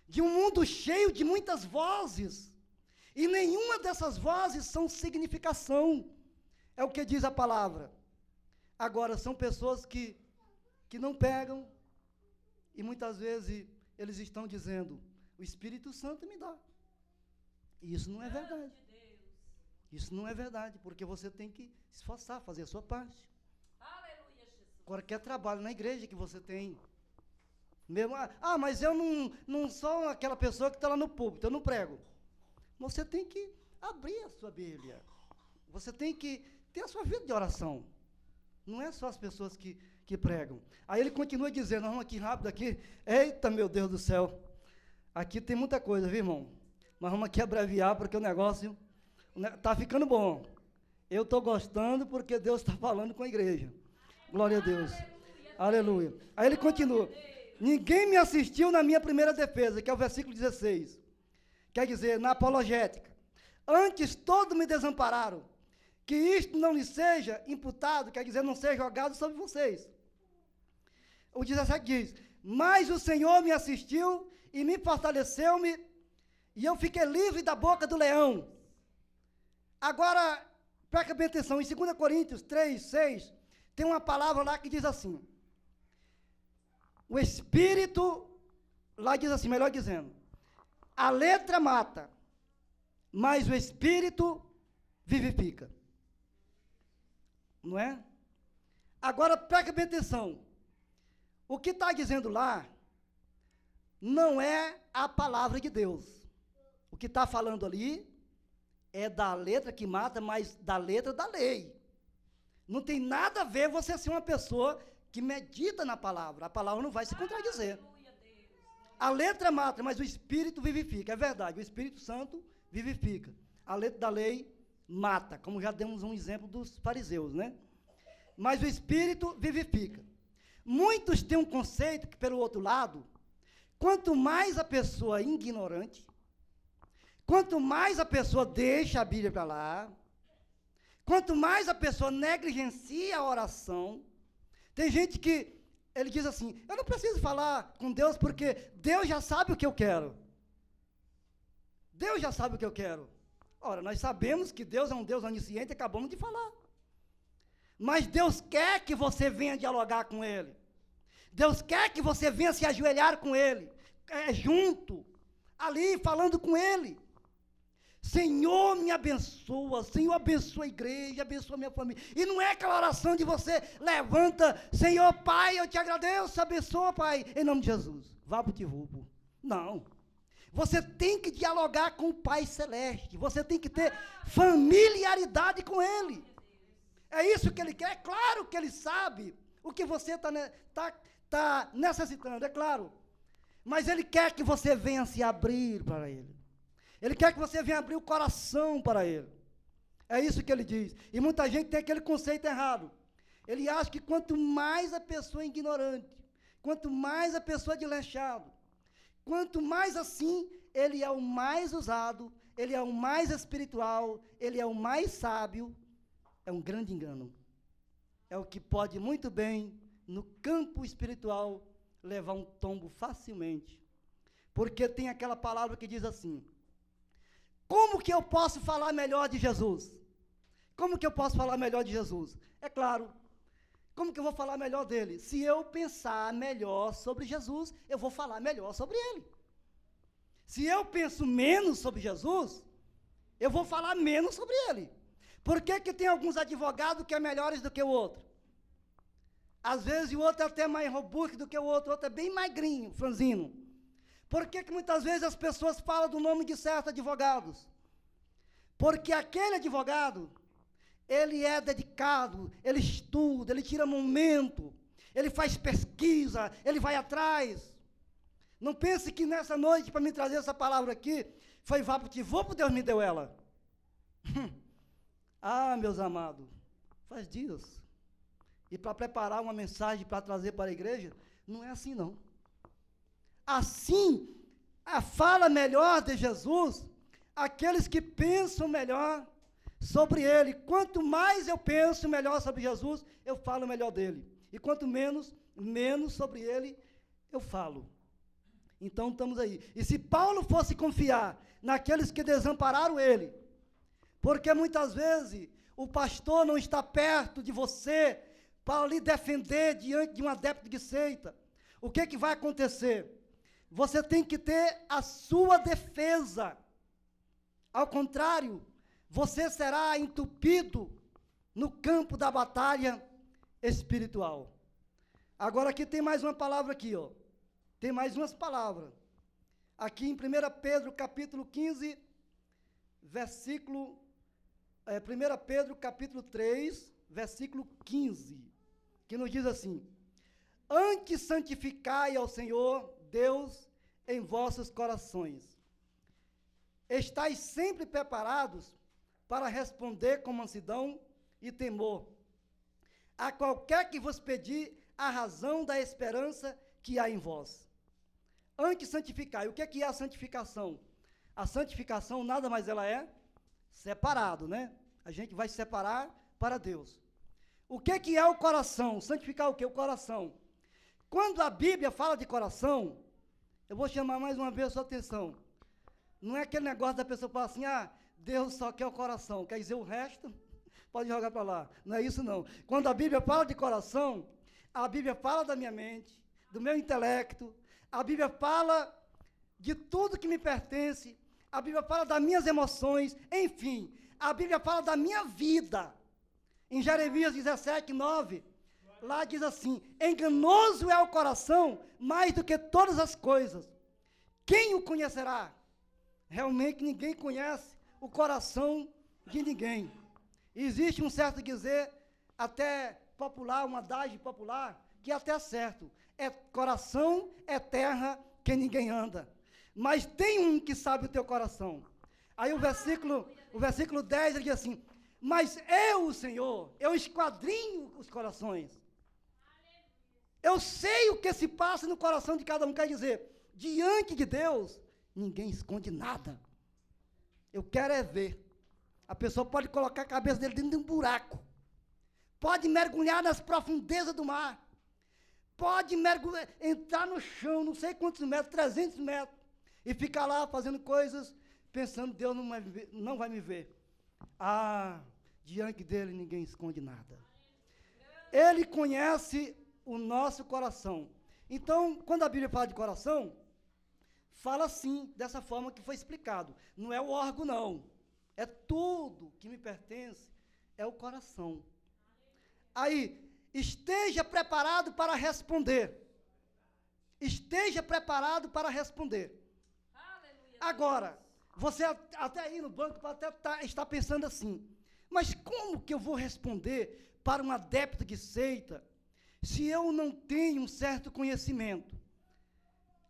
[SPEAKER 1] de um mundo cheio de muitas vozes. E nenhuma dessas vozes são significação. É o que diz a palavra. Agora, são pessoas que não pegam, e muitas vezes eles estão dizendo, o Espírito Santo me dá. E isso não é verdade. Isso não é verdade, porque você tem que se esforçar, fazer a sua parte.
[SPEAKER 2] Aleluia, Jesus.
[SPEAKER 1] Qualquer trabalho na igreja que você tem. Mesmo, mas eu não sou aquela pessoa que está lá no púlpito, eu não prego. Você tem que abrir a sua Bíblia. Você tem que ter a sua vida de oração. Não é só as pessoas que pregam. Aí ele continua dizendo, vamos aqui rápido aqui. Eita, meu Deus do céu. Aqui tem muita coisa, viu, irmão? Mas vamos aqui abreviar, porque o negócio está ficando bom. Eu estou gostando porque Deus está falando com a igreja. Glória a Deus. Aleluia. Aí ele continua. Ninguém me assistiu na minha primeira defesa, que é o versículo 16. Quer dizer, na apologética. Antes todos me desampararam. Que isto não lhe seja imputado, quer dizer, não seja jogado sobre vocês. O 17 diz, mas o Senhor me assistiu e me fortaleceu-me, e eu fiquei livre da boca do leão. Agora, presta bem atenção, em 2 Coríntios 3, 6, tem uma palavra lá que diz assim, o Espírito, lá diz assim, melhor dizendo, a letra mata, mas o Espírito vivifica. Não é? Agora, presta bem atenção. O que está dizendo lá não é a palavra de Deus. O que está falando ali é da letra que mata, mas da letra da lei. Não tem nada a ver você ser uma pessoa que medita na palavra. A palavra não vai se contradizer. A letra mata, mas o Espírito vivifica. É verdade, o Espírito Santo vivifica. A letra da lei mata, como já demos um exemplo dos fariseus, né? Mas o Espírito vivifica. Muitos têm um conceito que, pelo outro lado, quanto mais a pessoa é ignorante, quanto mais a pessoa deixa a Bíblia para lá, quanto mais a pessoa negligencia a oração, tem gente que, ele diz assim, eu não preciso falar com Deus porque Deus já sabe o que eu quero. Deus já sabe o que eu quero. Ora, nós sabemos que Deus é um Deus onisciente, acabamos de falar. Mas Deus quer que você venha dialogar com Ele. Deus quer que você venha se ajoelhar com Ele. Junto, ali, falando com Ele. Senhor, me abençoa. Senhor, abençoa a igreja, abençoa a minha família. E não é aquela oração de você levanta, Senhor, Pai, eu te agradeço, abençoa, Pai, em nome de Jesus. Vá para o Tivupo. Não. Você tem que dialogar com o Pai Celeste. Você tem que ter familiaridade com Ele. É isso que Ele quer. É claro que Ele sabe o que você está necessitando, é claro. Mas Ele quer que você venha se abrir para Ele. Ele quer que você venha abrir o coração para Ele. É isso que Ele diz. E muita gente tem aquele conceito errado. Ele acha que quanto mais a pessoa é ignorante, quanto mais a pessoa é desleixado, quanto mais assim, ele é o mais usado, ele é o mais espiritual, ele é o mais sábio. É um grande engano. É o que pode muito bem, no campo espiritual, levar um tombo facilmente. Porque tem aquela palavra que diz assim: como que eu posso falar melhor de Jesus? Como que eu posso falar melhor de Jesus? É claro, como que eu vou falar melhor dele? Se eu pensar melhor sobre Jesus, eu vou falar melhor sobre ele. Se eu penso menos sobre Jesus, eu vou falar menos sobre ele. Por que que tem alguns advogados que é melhores do que o outro? Às vezes o outro é até mais robusto do que o outro é bem magrinho, franzino. Por que que muitas vezes as pessoas falam do nome de certos advogados? Porque aquele advogado, ele é dedicado, ele estuda, ele tira momento, ele faz pesquisa, ele vai atrás. Não pense que nessa noite, para me trazer essa palavra aqui, foi vapo-te-vopo, Deus me deu ela. Ah, meus amados, faz dias. E para preparar uma mensagem para trazer para a igreja, não é assim não. Assim, a fala melhor de Jesus, aqueles que pensam melhor sobre ele. Quanto mais eu penso melhor sobre Jesus, eu falo melhor dele. E quanto menos sobre ele eu falo. Então estamos aí. E se Paulo fosse confiar naqueles que desampararam ele, porque muitas vezes o pastor não está perto de você para lhe defender diante de um adepto de seita, o que que vai acontecer? Você tem que ter a sua defesa. Ao contrário, você será entupido no campo da batalha espiritual. Agora aqui tem mais uma palavra aqui, ó. Tem mais umas palavras. Aqui em 1 Pedro, capítulo 15, versículo... 1 Pedro, capítulo 3, versículo 15, que nos diz assim: antes santificai ao Senhor Deus em vossos corações. Estais sempre preparados para responder com mansidão e temor a qualquer que vos pedir a razão da esperança que há em vós. Antes santificai. O que é a santificação? A santificação nada mais ela é separado, né? A gente vai se separar para Deus. O que é o coração? Santificar o que? O coração. Quando a Bíblia fala de coração, eu vou chamar mais uma vez a sua atenção. Não é aquele negócio da pessoa falar assim: ah, Deus só quer o coração, quer dizer o resto, pode jogar para lá. Não é isso não. Quando a Bíblia fala de coração, a Bíblia fala da minha mente, do meu intelecto, a Bíblia fala de tudo que me pertence, a Bíblia fala das minhas emoções, enfim, a Bíblia fala da minha vida. Em Jeremias 17, 9, lá diz assim: enganoso é o coração mais do que todas as coisas. Quem o conhecerá? Realmente ninguém conhece o coração de ninguém. Existe um certo dizer, até popular, um adágio popular, que até é certo. Coração é terra que ninguém anda. Mas tem um que sabe o teu coração. Aí o versículo 10, ele diz assim: mas eu, o Senhor, eu esquadrinho os corações. Eu sei o que se passa no coração de cada um. Quer dizer, diante de Deus, ninguém esconde nada. Eu quero é ver. A pessoa pode colocar a cabeça dele dentro de um buraco. Pode mergulhar nas profundezas do mar. Pode entrar no chão, não sei quantos metros, 300 metros, e ficar lá fazendo coisas, pensando: Deus não vai me ver. Ah, diante dele ninguém esconde nada. Ele conhece o nosso coração. Então, quando a Bíblia fala de coração, fala assim, dessa forma que foi explicado. Não é o órgão, não. É tudo que me pertence, é o coração. Aí, esteja preparado para responder. Esteja preparado para responder. Aleluia. Agora, você até aí no banco pode até estar pensando assim: mas como que eu vou responder para um adepto de seita se eu não tenho um certo conhecimento?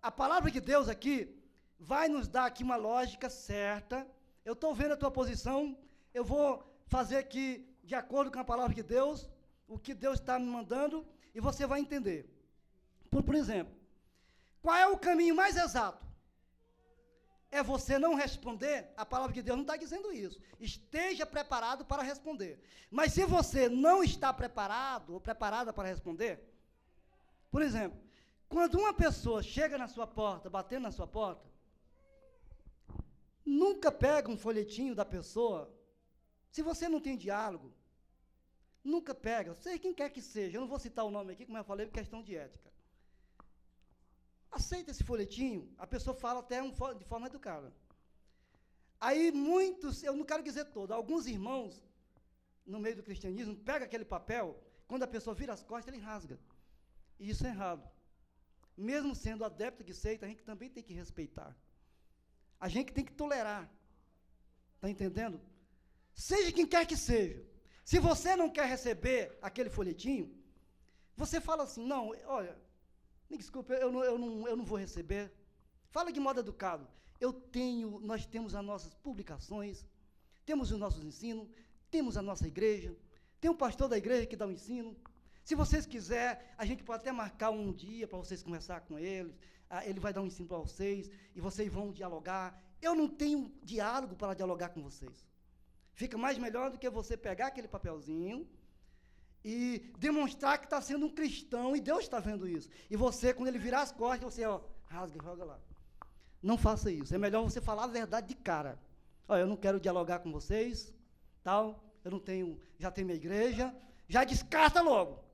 [SPEAKER 1] A palavra de Deus aqui vai nos dar aqui uma lógica certa. Eu estou vendo a tua posição, eu vou fazer aqui, de acordo com a palavra de Deus, o que Deus está me mandando, e você vai entender. Por exemplo, qual é o caminho mais exato? É você não responder. A palavra de Deus não está dizendo isso. Esteja preparado para responder. Mas se você não está preparado ou preparada para responder, por exemplo, quando uma pessoa chega na sua porta, batendo na sua porta, nunca pega um folhetinho da pessoa. Se você não tem diálogo, nunca pega, seja quem quer que seja, eu não vou citar o nome aqui, como eu falei, por questão de ética. Aceita esse folhetinho, a pessoa fala até de forma educada. Aí muitos, eu não quero dizer todos, alguns irmãos, no meio do cristianismo, pegam aquele papel, quando a pessoa vira as costas, ele rasga. E isso é errado. Mesmo sendo adepto de seita, a gente também tem que respeitar. A gente tem que tolerar. Está entendendo? Seja quem quer que seja. Se você não quer receber aquele folhetinho, você fala assim, não, olha, me desculpe, eu não vou receber. Fala de modo educado. Nós temos as nossas publicações, temos os nossos ensinos, temos a nossa igreja, tem um pastor da igreja que dá um ensino. Se vocês quiserem, a gente pode até marcar um dia para vocês conversar com ele, ele vai dar um ensino para vocês, e vocês vão dialogar. Eu não tenho diálogo para dialogar com vocês. Fica mais melhor do que você pegar aquele papelzinho e demonstrar que está sendo um cristão, e Deus está vendo isso. E você, quando ele virar as costas, você, rasga e joga lá. Não faça isso. É melhor você falar a verdade de cara. Olha, eu não quero dialogar com vocês, tal, eu não tenho, já tenho minha igreja, já descarta logo.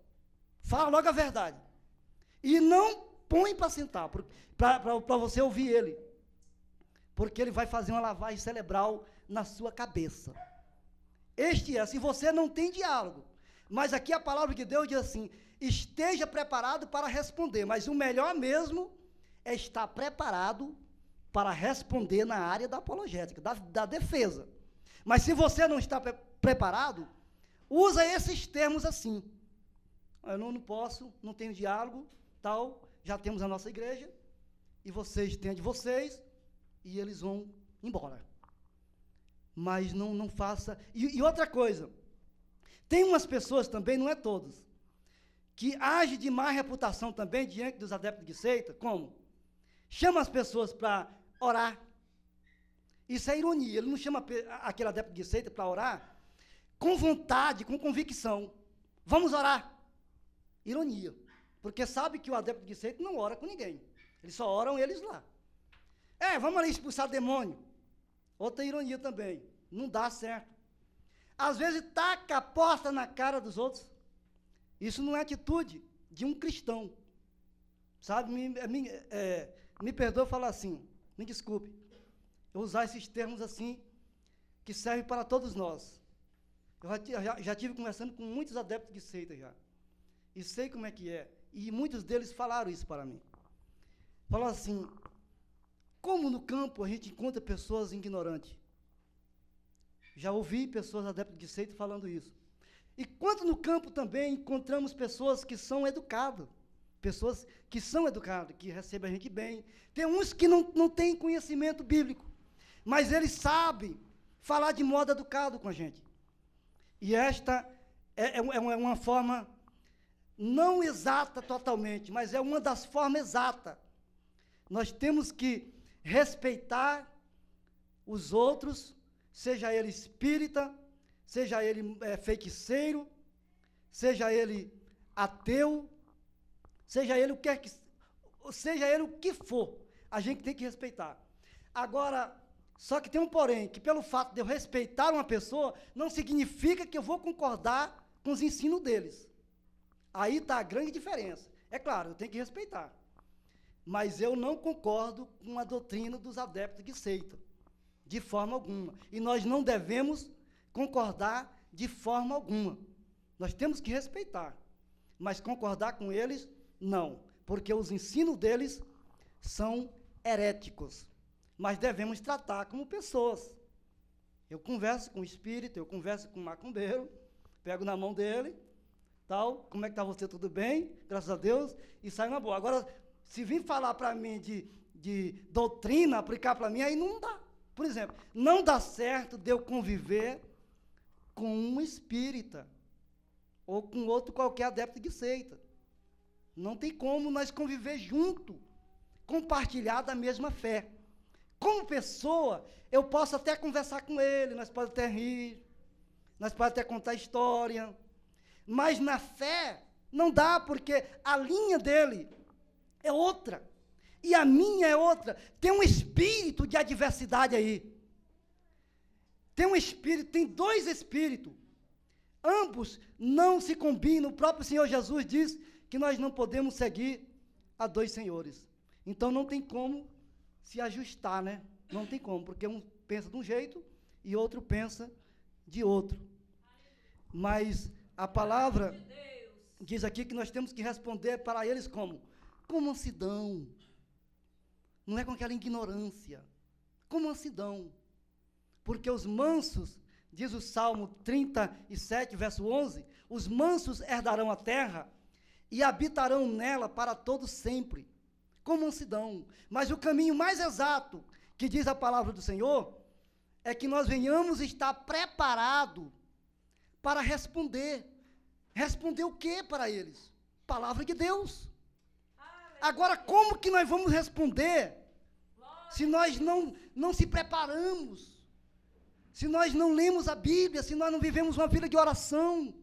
[SPEAKER 1] Fala logo a verdade. E não põe para sentar, para você ouvir ele. Porque ele vai fazer uma lavagem cerebral na sua cabeça. Se você não tem diálogo, mas aqui a palavra de Deus diz assim, esteja preparado para responder, mas o melhor mesmo é estar preparado para responder na área da apologética, da defesa. Mas se você não está preparado, usa esses termos assim, eu não posso, não tenho diálogo, tal, já temos a nossa igreja, e vocês têm a de vocês, e eles vão embora. Mas não faça. E outra coisa, tem umas pessoas também, não é todos, que agem de má reputação também diante dos adeptos de seita, como? Chama as pessoas para orar. Isso é ironia, ele não chama aquele adepto de seita para orar com vontade, com convicção. Vamos orar. Ironia, porque sabe que o adepto de seita não ora com ninguém, eles só oram eles lá. Vamos ali expulsar demônio. Outra ironia também, não dá certo. Às vezes taca a porta na cara dos outros. Isso não é atitude de um cristão. Sabe, me perdoa falar assim, me desculpe, eu usar esses termos assim, que servem para todos nós. Eu já tive conversando com muitos adeptos de seita já, e sei como é que é, e muitos deles falaram isso para mim. Falaram assim, como no campo a gente encontra pessoas ignorantes? Já ouvi pessoas adeptas de seita falando isso. E quanto no campo também encontramos pessoas que são educadas, que recebem a gente bem. Tem uns que não têm conhecimento bíblico, mas eles sabem falar de modo educado com a gente. E esta é uma forma não exata totalmente, mas é uma das formas exatas. Nós temos que respeitar os outros, seja ele espírita, seja ele feiticeiro, seja ele ateu, seja ele o que for, a gente tem que respeitar. Agora, só que tem um porém, que pelo fato de eu respeitar uma pessoa, não significa que eu vou concordar com os ensinos deles. Aí está a grande diferença. É claro, eu tenho que respeitar. Mas eu não concordo com a doutrina dos adeptos de seita, de forma alguma. E nós não devemos concordar de forma alguma. Nós temos que respeitar, mas concordar com eles, não, porque os ensinos deles são heréticos. Mas devemos tratar como pessoas. Eu converso com o espírito, eu converso com o macumbeiro, pego na mão dele, tal, como é que está você, tudo bem? Graças a Deus, e sai uma boa. Agora, se vir falar para mim de doutrina aplicar para mim, aí não dá. Por exemplo, não dá certo de eu conviver com um espírita ou com outro qualquer adepto de seita. Não tem como nós conviver junto, compartilhar da mesma fé. Como pessoa, eu posso até conversar com ele, nós podemos até rir, nós podemos até contar história, mas na fé não dá, porque a linha dele é outra, e a minha é outra. Tem um espírito de adversidade aí. Tem um espírito, tem dois espíritos. Ambos não se combinam. O próprio Senhor Jesus diz que nós não podemos seguir a dois senhores. Então não tem como se ajustar, né? Não tem como, porque um pensa de um jeito e outro pensa de outro. Mas a palavra diz aqui que nós temos que responder para eles como? Com mansidão. Não é com aquela ignorância. Com mansidão. Porque os mansos, diz o Salmo 37, verso 11, os mansos herdarão a terra e habitarão nela para todo sempre, com mansidão. Mas o caminho mais exato, que diz a palavra do Senhor, é que nós venhamos estar preparados para responder. Responder o que para eles? Palavra de Deus. Agora, como que nós vamos responder se nós não se preparamos? Se nós não lemos a Bíblia, se nós não vivemos uma vida de oração,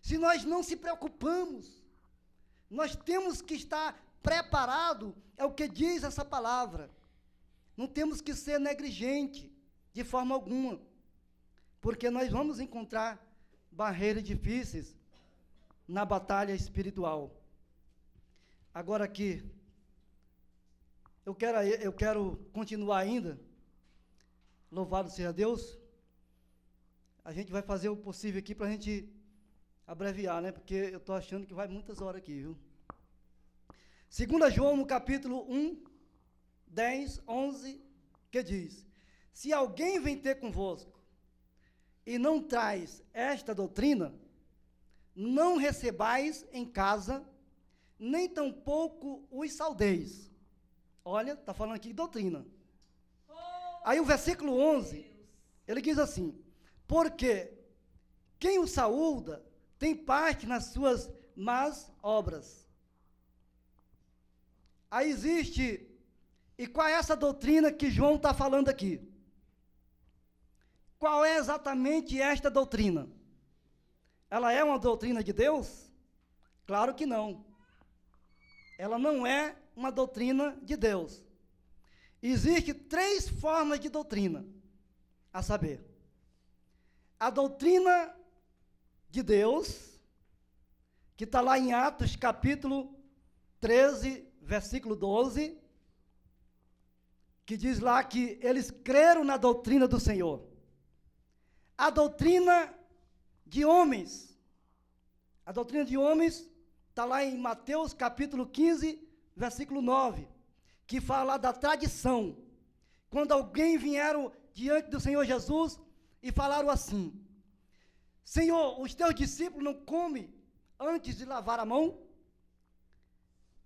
[SPEAKER 1] se nós não se preocupamos, nós temos que estar preparados, é o que diz essa palavra. Não temos que ser negligente, de forma alguma, porque nós vamos encontrar barreiras difíceis na batalha espiritual. Agora aqui, eu quero continuar ainda. Louvado seja Deus. A gente vai fazer o possível aqui para a gente abreviar, né? Porque eu estou achando que vai muitas horas aqui, viu? 2 João, no capítulo 1, 10, 11, que diz: se alguém vem ter convosco e não traz esta doutrina, não recebais em casa, nem tampouco os saudeis. Olha, está falando aqui de doutrina. Aí o versículo 11, ele diz assim: porque quem o saúda tem parte nas suas más obras. Aí existe, e qual é essa doutrina que João está falando aqui? Qual é exatamente esta doutrina? Ela é uma doutrina de Deus? Claro que não. Ela não é uma doutrina de Deus. Existem 3 formas de doutrina, a saber, a doutrina de Deus, que está lá em Atos capítulo 13, versículo 12, que diz lá que eles creram na doutrina do Senhor. A doutrina de homens, a doutrina de homens está lá em Mateus capítulo 15, versículo 9, que fala da tradição. Quando alguém vieram diante do Senhor Jesus e falaram assim: Senhor, os teus discípulos não comem antes de lavar a mão?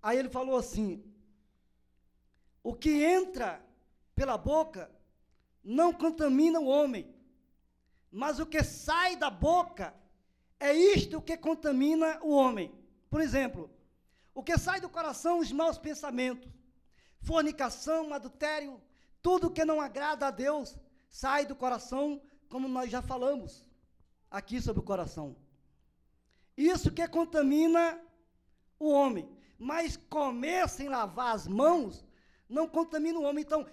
[SPEAKER 1] Aí ele falou assim: o que entra pela boca não contamina o homem, mas o que sai da boca é isto que contamina o homem. Por exemplo, o que sai do coração, os maus pensamentos, fornicação, adultério, tudo que não agrada a Deus, sai do coração, como nós já falamos aqui sobre o coração. Isso que contamina o homem. Mas comer sem lavar as mãos, não contamina o homem. Então,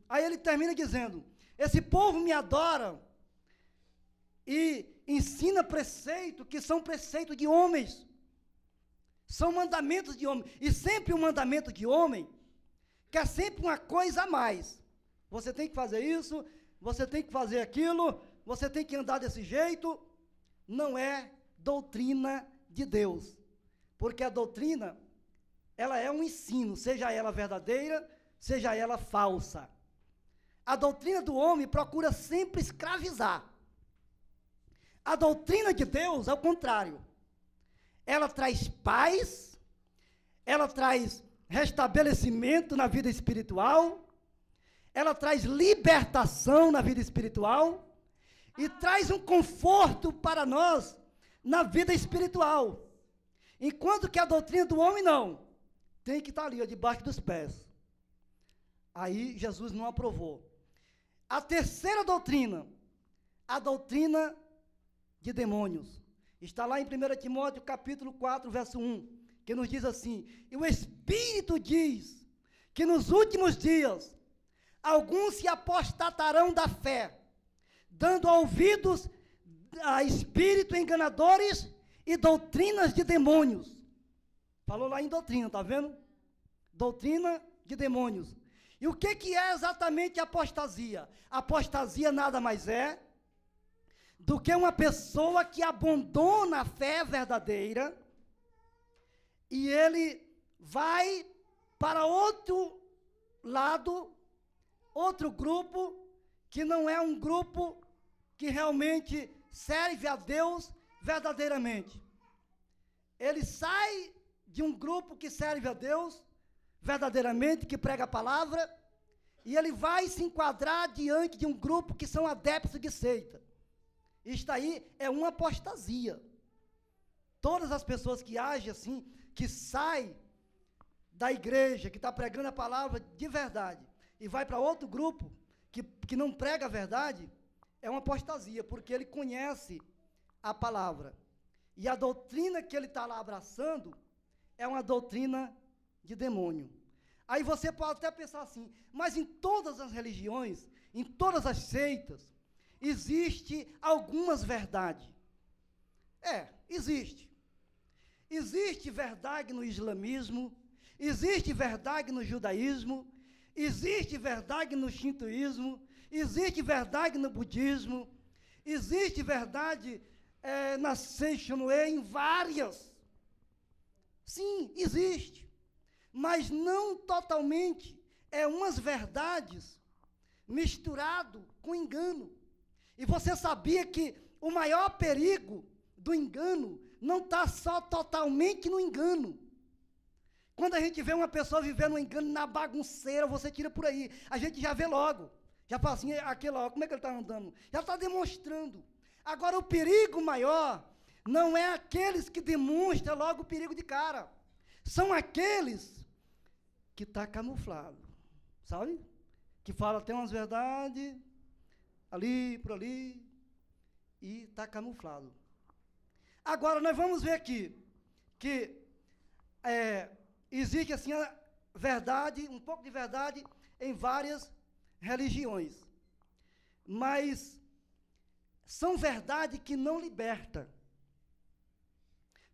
[SPEAKER 1] aí ele termina dizendo: esse povo me adora e ensina preceito, que são preceitos de homens. São mandamentos de homem. E sempre um mandamento de homem quer sempre uma coisa a mais. Você tem que fazer isso, você tem que fazer aquilo, você tem que andar desse jeito. Não é doutrina de Deus. Porque a doutrina, ela é um ensino, seja ela verdadeira, seja ela falsa. A doutrina do homem procura sempre escravizar. A doutrina de Deus, ao contrário, ela traz paz, ela traz restabelecimento na vida espiritual, ela traz libertação na vida espiritual e traz um conforto para nós na vida espiritual. Enquanto que a doutrina do homem não, tem que estar ali, ó, debaixo dos pés. Aí Jesus não aprovou. A terceira doutrina, a doutrina de demônios, está lá em 1 Timóteo capítulo 4, verso 1, que nos diz assim: e o Espírito diz que nos últimos dias alguns se apostatarão da fé, dando ouvidos a espíritos enganadores e doutrinas de demônios. Falou lá em doutrina, tá vendo? Doutrina de demônios. E o que é exatamente apostasia? Apostasia nada mais é do que uma pessoa que abandona a fé verdadeira e ele vai para outro lado, outro grupo, que não é um grupo que realmente serve a Deus verdadeiramente. Ele sai de um grupo que serve a Deus verdadeiramente, que prega a palavra, e ele vai se enquadrar diante de um grupo que são adeptos de seita. Isto aí é uma apostasia. Todas as pessoas que agem assim, que saem da igreja, que está pregando a palavra de verdade, e vai para outro grupo, que não prega a verdade, é uma apostasia, porque ele conhece a palavra. E a doutrina que ele está lá abraçando é uma doutrina de demônio. Aí você pode até pensar assim, mas em todas as religiões, em todas as seitas, existe algumas verdades. Existe. Existe verdade no islamismo, existe verdade no judaísmo, existe verdade no shintoísmo, existe verdade no budismo, existe verdade na Seishonoe, em várias. Sim, existe. Mas não totalmente. É umas verdades misturado com engano. E você sabia que o maior perigo do engano não está só totalmente no engano. Quando a gente vê uma pessoa vivendo um engano na bagunceira, você tira por aí. A gente já vê logo. Já fala assim, aquele ó, como é que ele está andando? Já está demonstrando. Agora, o perigo maior não é aqueles que demonstram logo o perigo de cara. São aqueles que estão camuflados, sabe? Que fala, tem umas verdades ali, por ali, e está camuflado. Agora, nós vamos ver aqui que existe assim a verdade, um pouco de verdade em várias religiões. Mas são verdades que não libertam.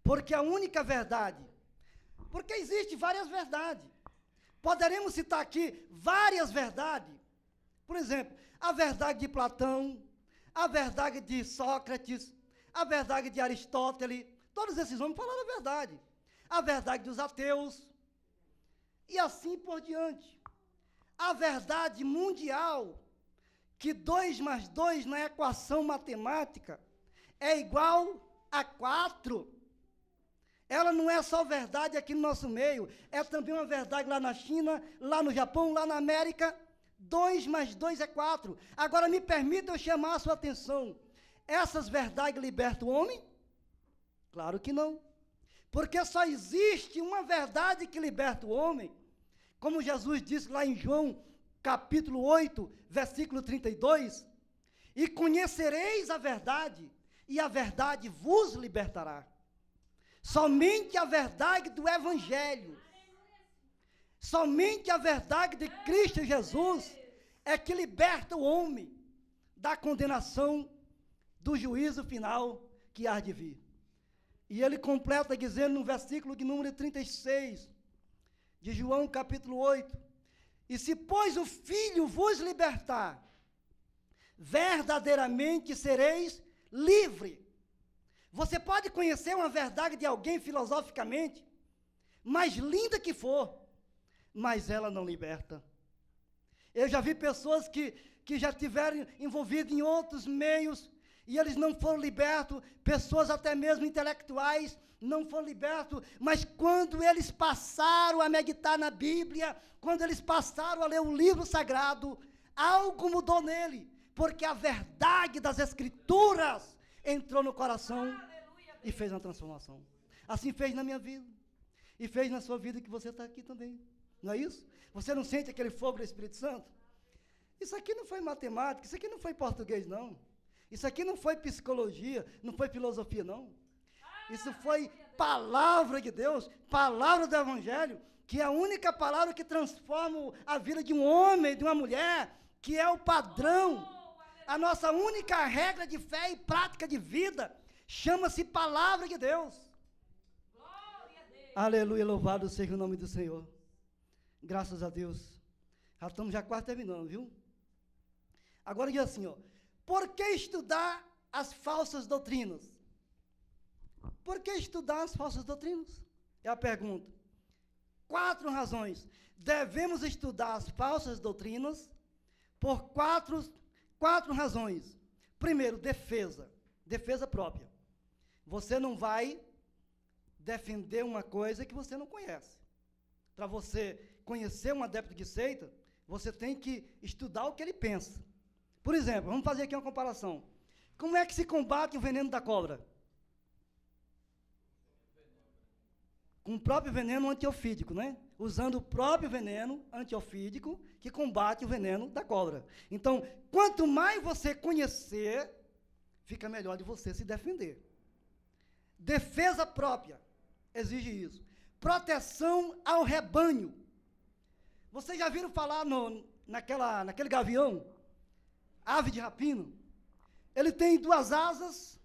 [SPEAKER 1] Porque a única verdade, porque existe várias verdades. Poderemos citar aqui várias verdades. Por exemplo, a verdade de Platão, a verdade de Sócrates, a verdade de Aristóteles, todos esses homens falaram a verdade. A verdade dos ateus, e assim por diante. A verdade mundial, que 2 mais 2 na equação matemática é igual a 4. Ela não é só verdade aqui no nosso meio, é também uma verdade lá na China, lá no Japão, lá na América. 2 mais 2 é 4. Agora, me permita eu chamar a sua atenção. Essas verdades libertam o homem? Claro que não. Porque só existe uma verdade que liberta o homem, como Jesus disse lá em João, capítulo 8, versículo 32, e conhecereis a verdade, e a verdade vos libertará. Somente a verdade do Evangelho, somente a verdade de Cristo Jesus é que liberta o homem da condenação do juízo final que há de vir. E ele completa dizendo no versículo de número 36, de João capítulo 8, e se, pois, o Filho vos libertar, verdadeiramente sereis livre. Você pode conhecer uma verdade de alguém filosoficamente, mais linda que for, mas ela não liberta. Eu já vi pessoas que já tiveram envolvidas em outros meios, e eles não foram libertos, pessoas até mesmo intelectuais não foram libertos, mas quando eles passaram a meditar na Bíblia, quando eles passaram a ler o livro sagrado, algo mudou nele, porque a verdade das Escrituras entrou no coração e fez uma transformação. Assim fez na minha vida, e fez na sua vida, que você está aqui também, não é isso? Você não sente aquele fogo do Espírito Santo? Isso aqui não foi matemática, isso aqui não foi português, não. Isso aqui não foi psicologia, não foi filosofia, não. Isso foi palavra de Deus, palavra do Evangelho, que é a única palavra que transforma a vida de um homem, de uma mulher, que é o padrão. A nossa única regra de fé e prática de vida chama-se palavra de Deus.
[SPEAKER 2] Glória a Deus.
[SPEAKER 1] Aleluia, louvado seja o nome do Senhor. Graças a Deus. Já estamos quase terminando, viu? Agora diz assim, ó. Por que estudar as falsas doutrinas? Por que estudar as falsas doutrinas? É a pergunta. 4 razões. Devemos estudar as falsas doutrinas por quatro razões. Primeiro, defesa. Defesa própria. Você não vai defender uma coisa que você não conhece. Para você conhecer um adepto de seita, você tem que estudar o que ele pensa. Por exemplo, vamos fazer aqui uma comparação. Como é que se combate o veneno da cobra? Com o próprio veneno antiofídico, né? Usando o próprio veneno antiofídico que combate o veneno da cobra. Então, quanto mais você conhecer, fica melhor de você se defender. Defesa própria exige isso. Proteção ao rebanho. Vocês já viram falar naquele gavião, ave de rapina? Ele tem 2 asas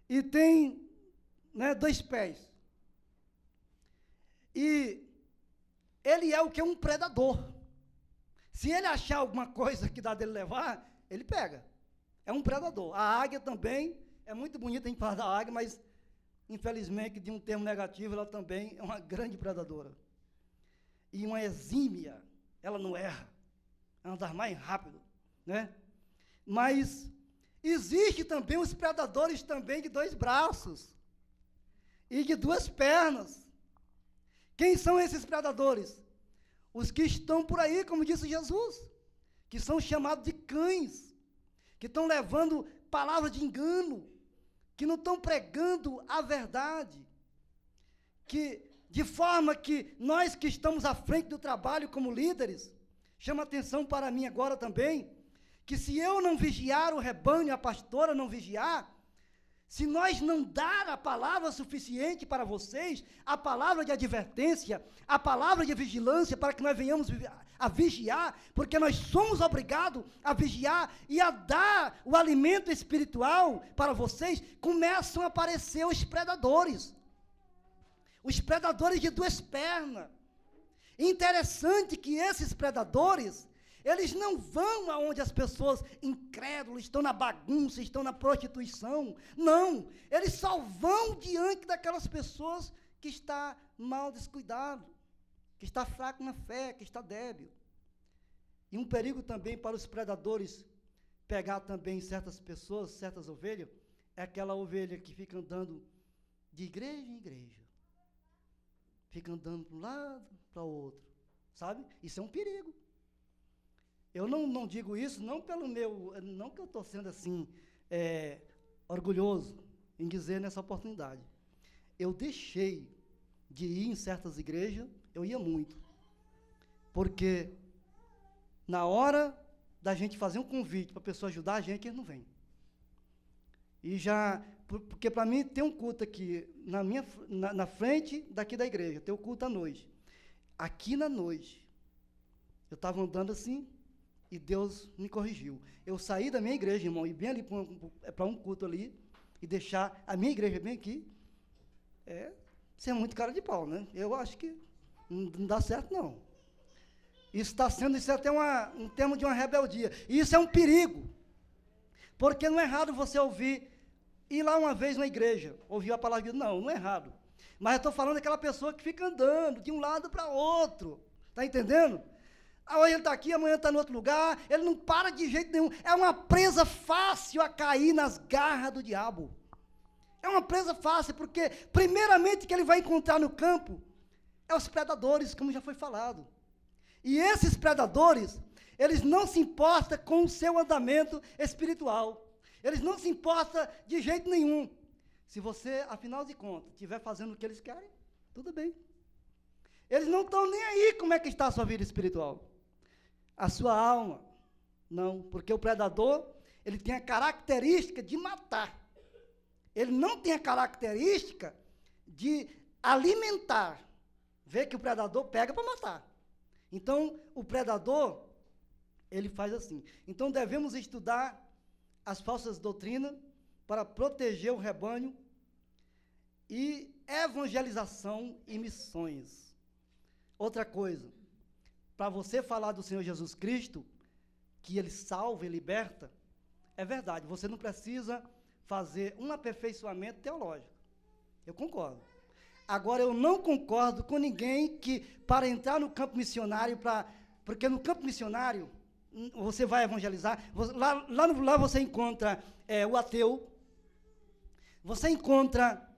[SPEAKER 1] e tem 2 pés. E ele é o que? Um predador. Se ele achar alguma coisa que dá dele levar, ele pega. É um predador. A águia também, é muito bonita a gente falar da águia, mas infelizmente, de um termo negativo, ela também é uma grande predadora. E uma exímia, ela não erra. Ela anda mais rápido, né? Mas existe também os predadores também de 2 braços e de 2 pernas. Quem são esses predadores? Os que estão por aí, como disse Jesus, que são chamados de cães, que estão levando palavras de engano, que não estão pregando a verdade, que de forma que nós que estamos à frente do trabalho como líderes, chama atenção para mim agora também, que se eu não vigiar o rebanho, a pastora não vigiar, se nós não dar a palavra suficiente para vocês, a palavra de advertência, a palavra de vigilância, para que nós venhamos a vigiar, porque nós somos obrigados a vigiar e a dar o alimento espiritual para vocês, começam a aparecer os predadores de 2 pernas. Interessante que esses predadores, eles não vão aonde as pessoas incrédulas estão na bagunça, estão na prostituição. Não, eles só vão diante daquelas pessoas que está mal descuidado, que está fraco na fé, que está débil. E um perigo também para os predadores pegar também certas pessoas, certas ovelhas, é aquela ovelha que fica andando de igreja em igreja. Fica andando para um lado, para o outro, sabe? Isso é um perigo. Eu não digo isso, não que eu estou sendo assim, orgulhoso em dizer nessa oportunidade. Eu deixei de ir em certas igrejas, eu ia muito, porque na hora da gente fazer um convite para a pessoa ajudar a gente, eles não vêm. E porque para mim tem um culto aqui, na frente daqui da igreja, tem o culto à noite. Aqui na noite, eu estava andando assim, e Deus me corrigiu. Eu saí da minha igreja, irmão, e bem ali para um culto ali, e deixar a minha igreja bem aqui, ser muito cara de pau, né? Eu acho que não dá certo, não. Isso é até um termo de uma rebeldia. E isso é um perigo. Porque não é errado você ir lá uma vez na igreja, ouvir a palavra de Deus. Não é errado. Mas eu estou falando daquela pessoa que fica andando de um lado para outro. Está entendendo? Hoje ele está aqui, amanhã está em outro lugar, ele não para de jeito nenhum. É uma presa fácil a cair nas garras do diabo. É uma presa fácil, porque primeiramente que ele vai encontrar no campo é os predadores, como já foi falado. E esses predadores, eles não se importam com o seu andamento espiritual. Eles não se importam de jeito nenhum. Se você, afinal de contas, estiver fazendo o que eles querem, tudo bem. Eles não estão nem aí como é que está a sua vida espiritual. A sua alma, não. Porque o predador, ele tem a característica de matar. Ele não tem a característica de alimentar. Vê que o predador pega para matar. Então, o predador, ele faz assim. Então, devemos estudar as falsas doutrinas para proteger o rebanho e evangelização e missões. Outra coisa, para você falar do Senhor Jesus Cristo, que Ele salva e liberta, é verdade, você não precisa fazer um aperfeiçoamento teológico. Eu concordo. Agora, eu não concordo com ninguém que, para entrar no campo missionário, porque no campo missionário, você vai evangelizar, lá você encontra o ateu, você encontra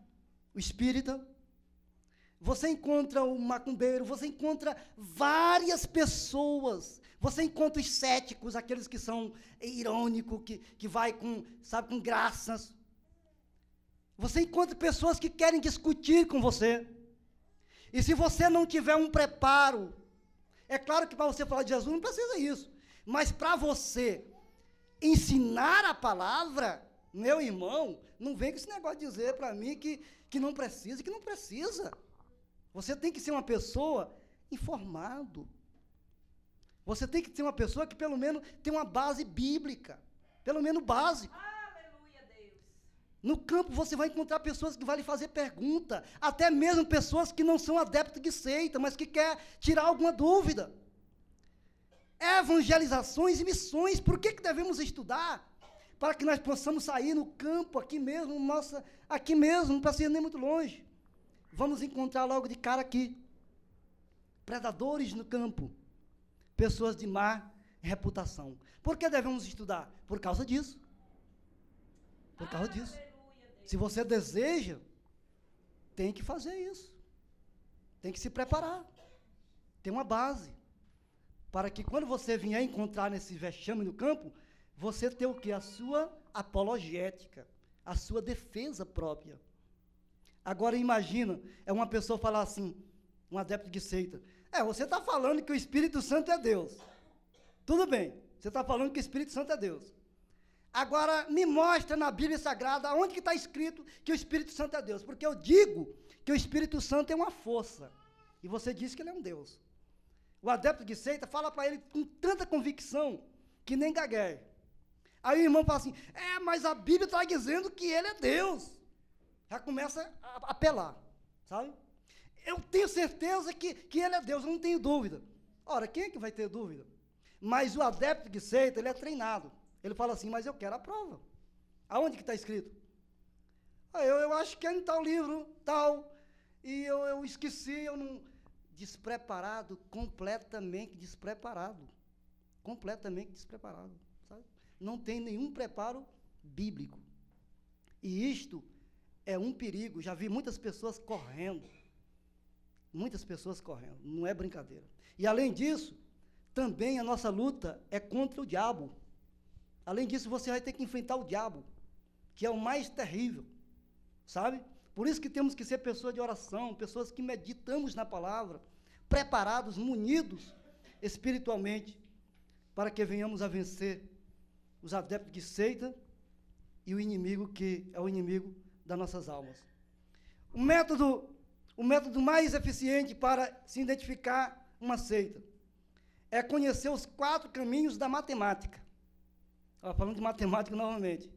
[SPEAKER 1] o espírita, você encontra o macumbeiro, você encontra várias pessoas, você encontra os céticos, aqueles que são irônicos, que vai com graças. Você encontra pessoas que querem discutir com você. E se você não tiver um preparo, é claro que para você falar de Jesus não precisa isso, mas para você ensinar a palavra, meu irmão, não vem com esse negócio de dizer para mim que não precisa, que não precisa. Você tem que ser uma pessoa informado. Você tem que ser uma pessoa que pelo menos tem uma base bíblica, pelo menos básico.
[SPEAKER 2] Aleluia, Deus.
[SPEAKER 1] No campo você vai encontrar pessoas que vão lhe fazer pergunta, até mesmo pessoas que não são adeptos de seita, mas que quer tirar alguma dúvida. Evangelizações e missões, por que devemos estudar? Para que nós possamos sair no campo, aqui mesmo, aqui mesmo, não precisa nem muito longe. Vamos encontrar logo de cara aqui, predadores no campo, pessoas de má reputação. Por que devemos estudar? Por causa disso. Por causa disso. Se você deseja, tem que fazer isso. Tem que se preparar. Tem uma base. Para que quando você vier encontrar nesse vexame no campo, você tenha o quê? A sua apologética, a sua defesa própria. Agora imagina, uma pessoa falar assim, um adepto de seita, você está falando que o Espírito Santo é Deus. Tudo bem, você está falando que o Espírito Santo é Deus. Agora, me mostra na Bíblia Sagrada, onde que está escrito que o Espírito Santo é Deus. Porque eu digo que o Espírito Santo é uma força, e você diz que ele é um Deus. O adepto de seita fala para ele com tanta convicção, que nem gagueia. Aí o irmão fala assim, mas a Bíblia está dizendo que ele é Deus. Já começa a apelar, sabe? Eu tenho certeza que ele é Deus, eu não tenho dúvida. Ora, quem é que vai ter dúvida? Mas o adepto de seita, ele é treinado. Ele fala assim, mas eu quero a prova. Aonde que está escrito? Eu acho que é em tal livro, tal, e eu esqueci, eu não... Despreparado, completamente despreparado. Completamente despreparado, sabe? Não tem nenhum preparo bíblico. E isto é um perigo. Já vi muitas pessoas correndo. Muitas pessoas correndo. Não é brincadeira. E, além disso, também a nossa luta é contra o diabo. Além disso, você vai ter que enfrentar o diabo, que é o mais terrível, sabe? Por isso que temos que ser pessoas de oração, pessoas que meditamos na palavra, preparados, munidos espiritualmente, para que venhamos a vencer os adeptos de seita e o inimigo que é o inimigo das nossas almas. O método mais eficiente para se identificar uma seita é conhecer os 4 caminhos da matemática. Falando de matemática novamente.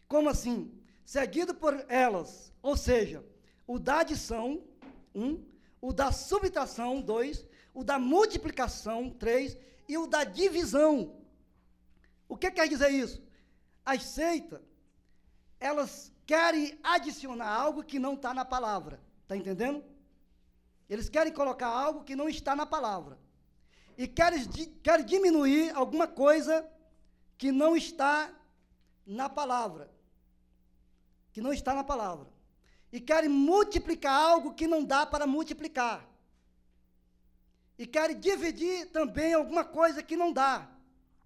[SPEAKER 1] Como assim? Seguido por elas, ou seja, o da adição, 1, o da subtração, 2, o da multiplicação, 3, e o da divisão. O que quer dizer isso? As seitas, elas querem adicionar algo que não está na palavra. Está entendendo? Eles querem colocar algo que não está na palavra. e querem diminuir alguma coisa que não está na palavra. Que não está na palavra. E querem multiplicar algo que não dá para multiplicar. E querem dividir também alguma coisa que não dá.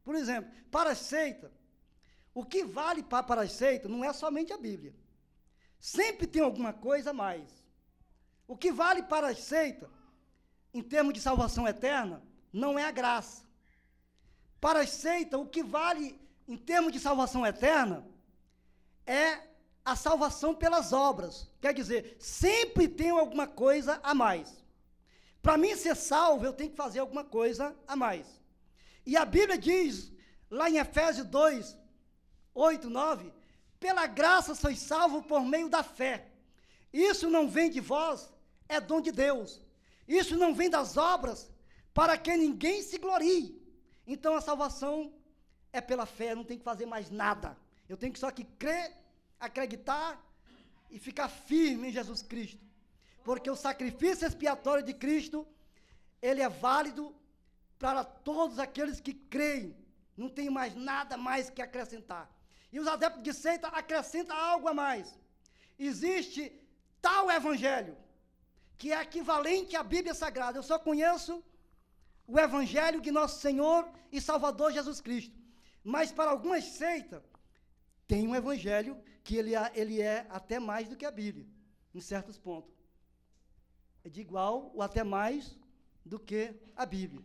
[SPEAKER 1] Por exemplo, para a seita, o que vale para a seita não é somente a Bíblia. Sempre tem alguma coisa a mais. O que vale para a seita, em termos de salvação eterna, não é a graça. Para a seita, o que vale em termos de salvação eterna é a salvação pelas obras. Quer dizer, sempre tem alguma coisa a mais. Para mim ser salvo, eu tenho que fazer alguma coisa a mais. E a Bíblia diz, lá em Efésios 2, 8, 9, pela graça sois salvos por meio da fé. Isso não vem de vós, é dom de Deus. Isso não vem das obras, para que ninguém se glorie. Então a salvação é pela fé, não tem que fazer mais nada. Eu tenho que só que crer, acreditar e ficar firme em Jesus Cristo. Porque o sacrifício expiatório de Cristo, ele é válido para todos aqueles que creem. Não tem mais nada mais que acrescentar. E os adeptos de seita acrescentam algo a mais. Existe tal evangelho, que é equivalente à Bíblia Sagrada. Eu só conheço o evangelho de nosso Senhor e Salvador Jesus Cristo. Mas para algumas seitas, tem um evangelho que ele é até mais do que a Bíblia, em certos pontos. É de igual ou até mais do que a Bíblia.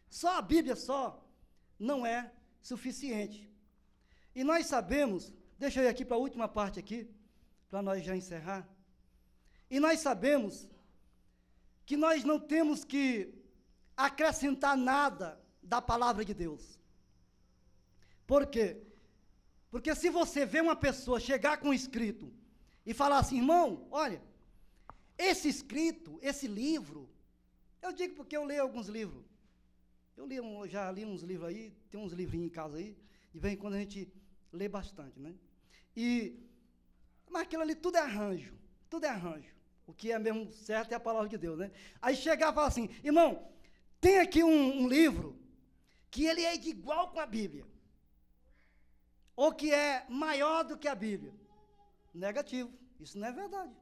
[SPEAKER 1] Só a Bíblia não é suficiente. E nós sabemos, deixa eu ir aqui para a última parte aqui, para nós já encerrar. E nós sabemos que nós não temos que acrescentar nada da palavra de Deus. Por quê? Porque se você vê uma pessoa chegar com um escrito e falar assim, irmão, olha, esse escrito, esse livro, eu digo porque eu leio alguns livros. Já li uns livros aí, tem uns livrinhos em casa aí, de vez em quando a gente lê bastante, né? Mas aquilo ali tudo é arranjo, tudo é arranjo. O que é mesmo certo é a palavra de Deus, né? Aí chegar e falar assim, irmão, tem aqui um livro que ele é de igual com a Bíblia, ou que é maior do que a Bíblia. Negativo, isso não é verdade.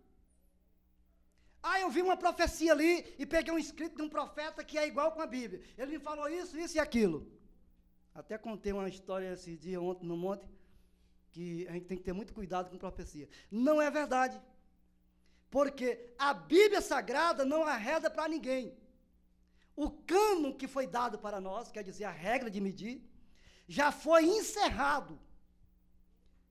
[SPEAKER 1] Eu vi uma profecia ali e peguei um escrito de um profeta que é igual com a Bíblia. Ele me falou isso, isso e aquilo. Até contei uma história esse dia ontem no monte, que a gente tem que ter muito cuidado com profecia. Não é verdade. Porque a Bíblia Sagrada não arreda para ninguém. O cânon que foi dado para nós, quer dizer, a regra de medir, já foi encerrado.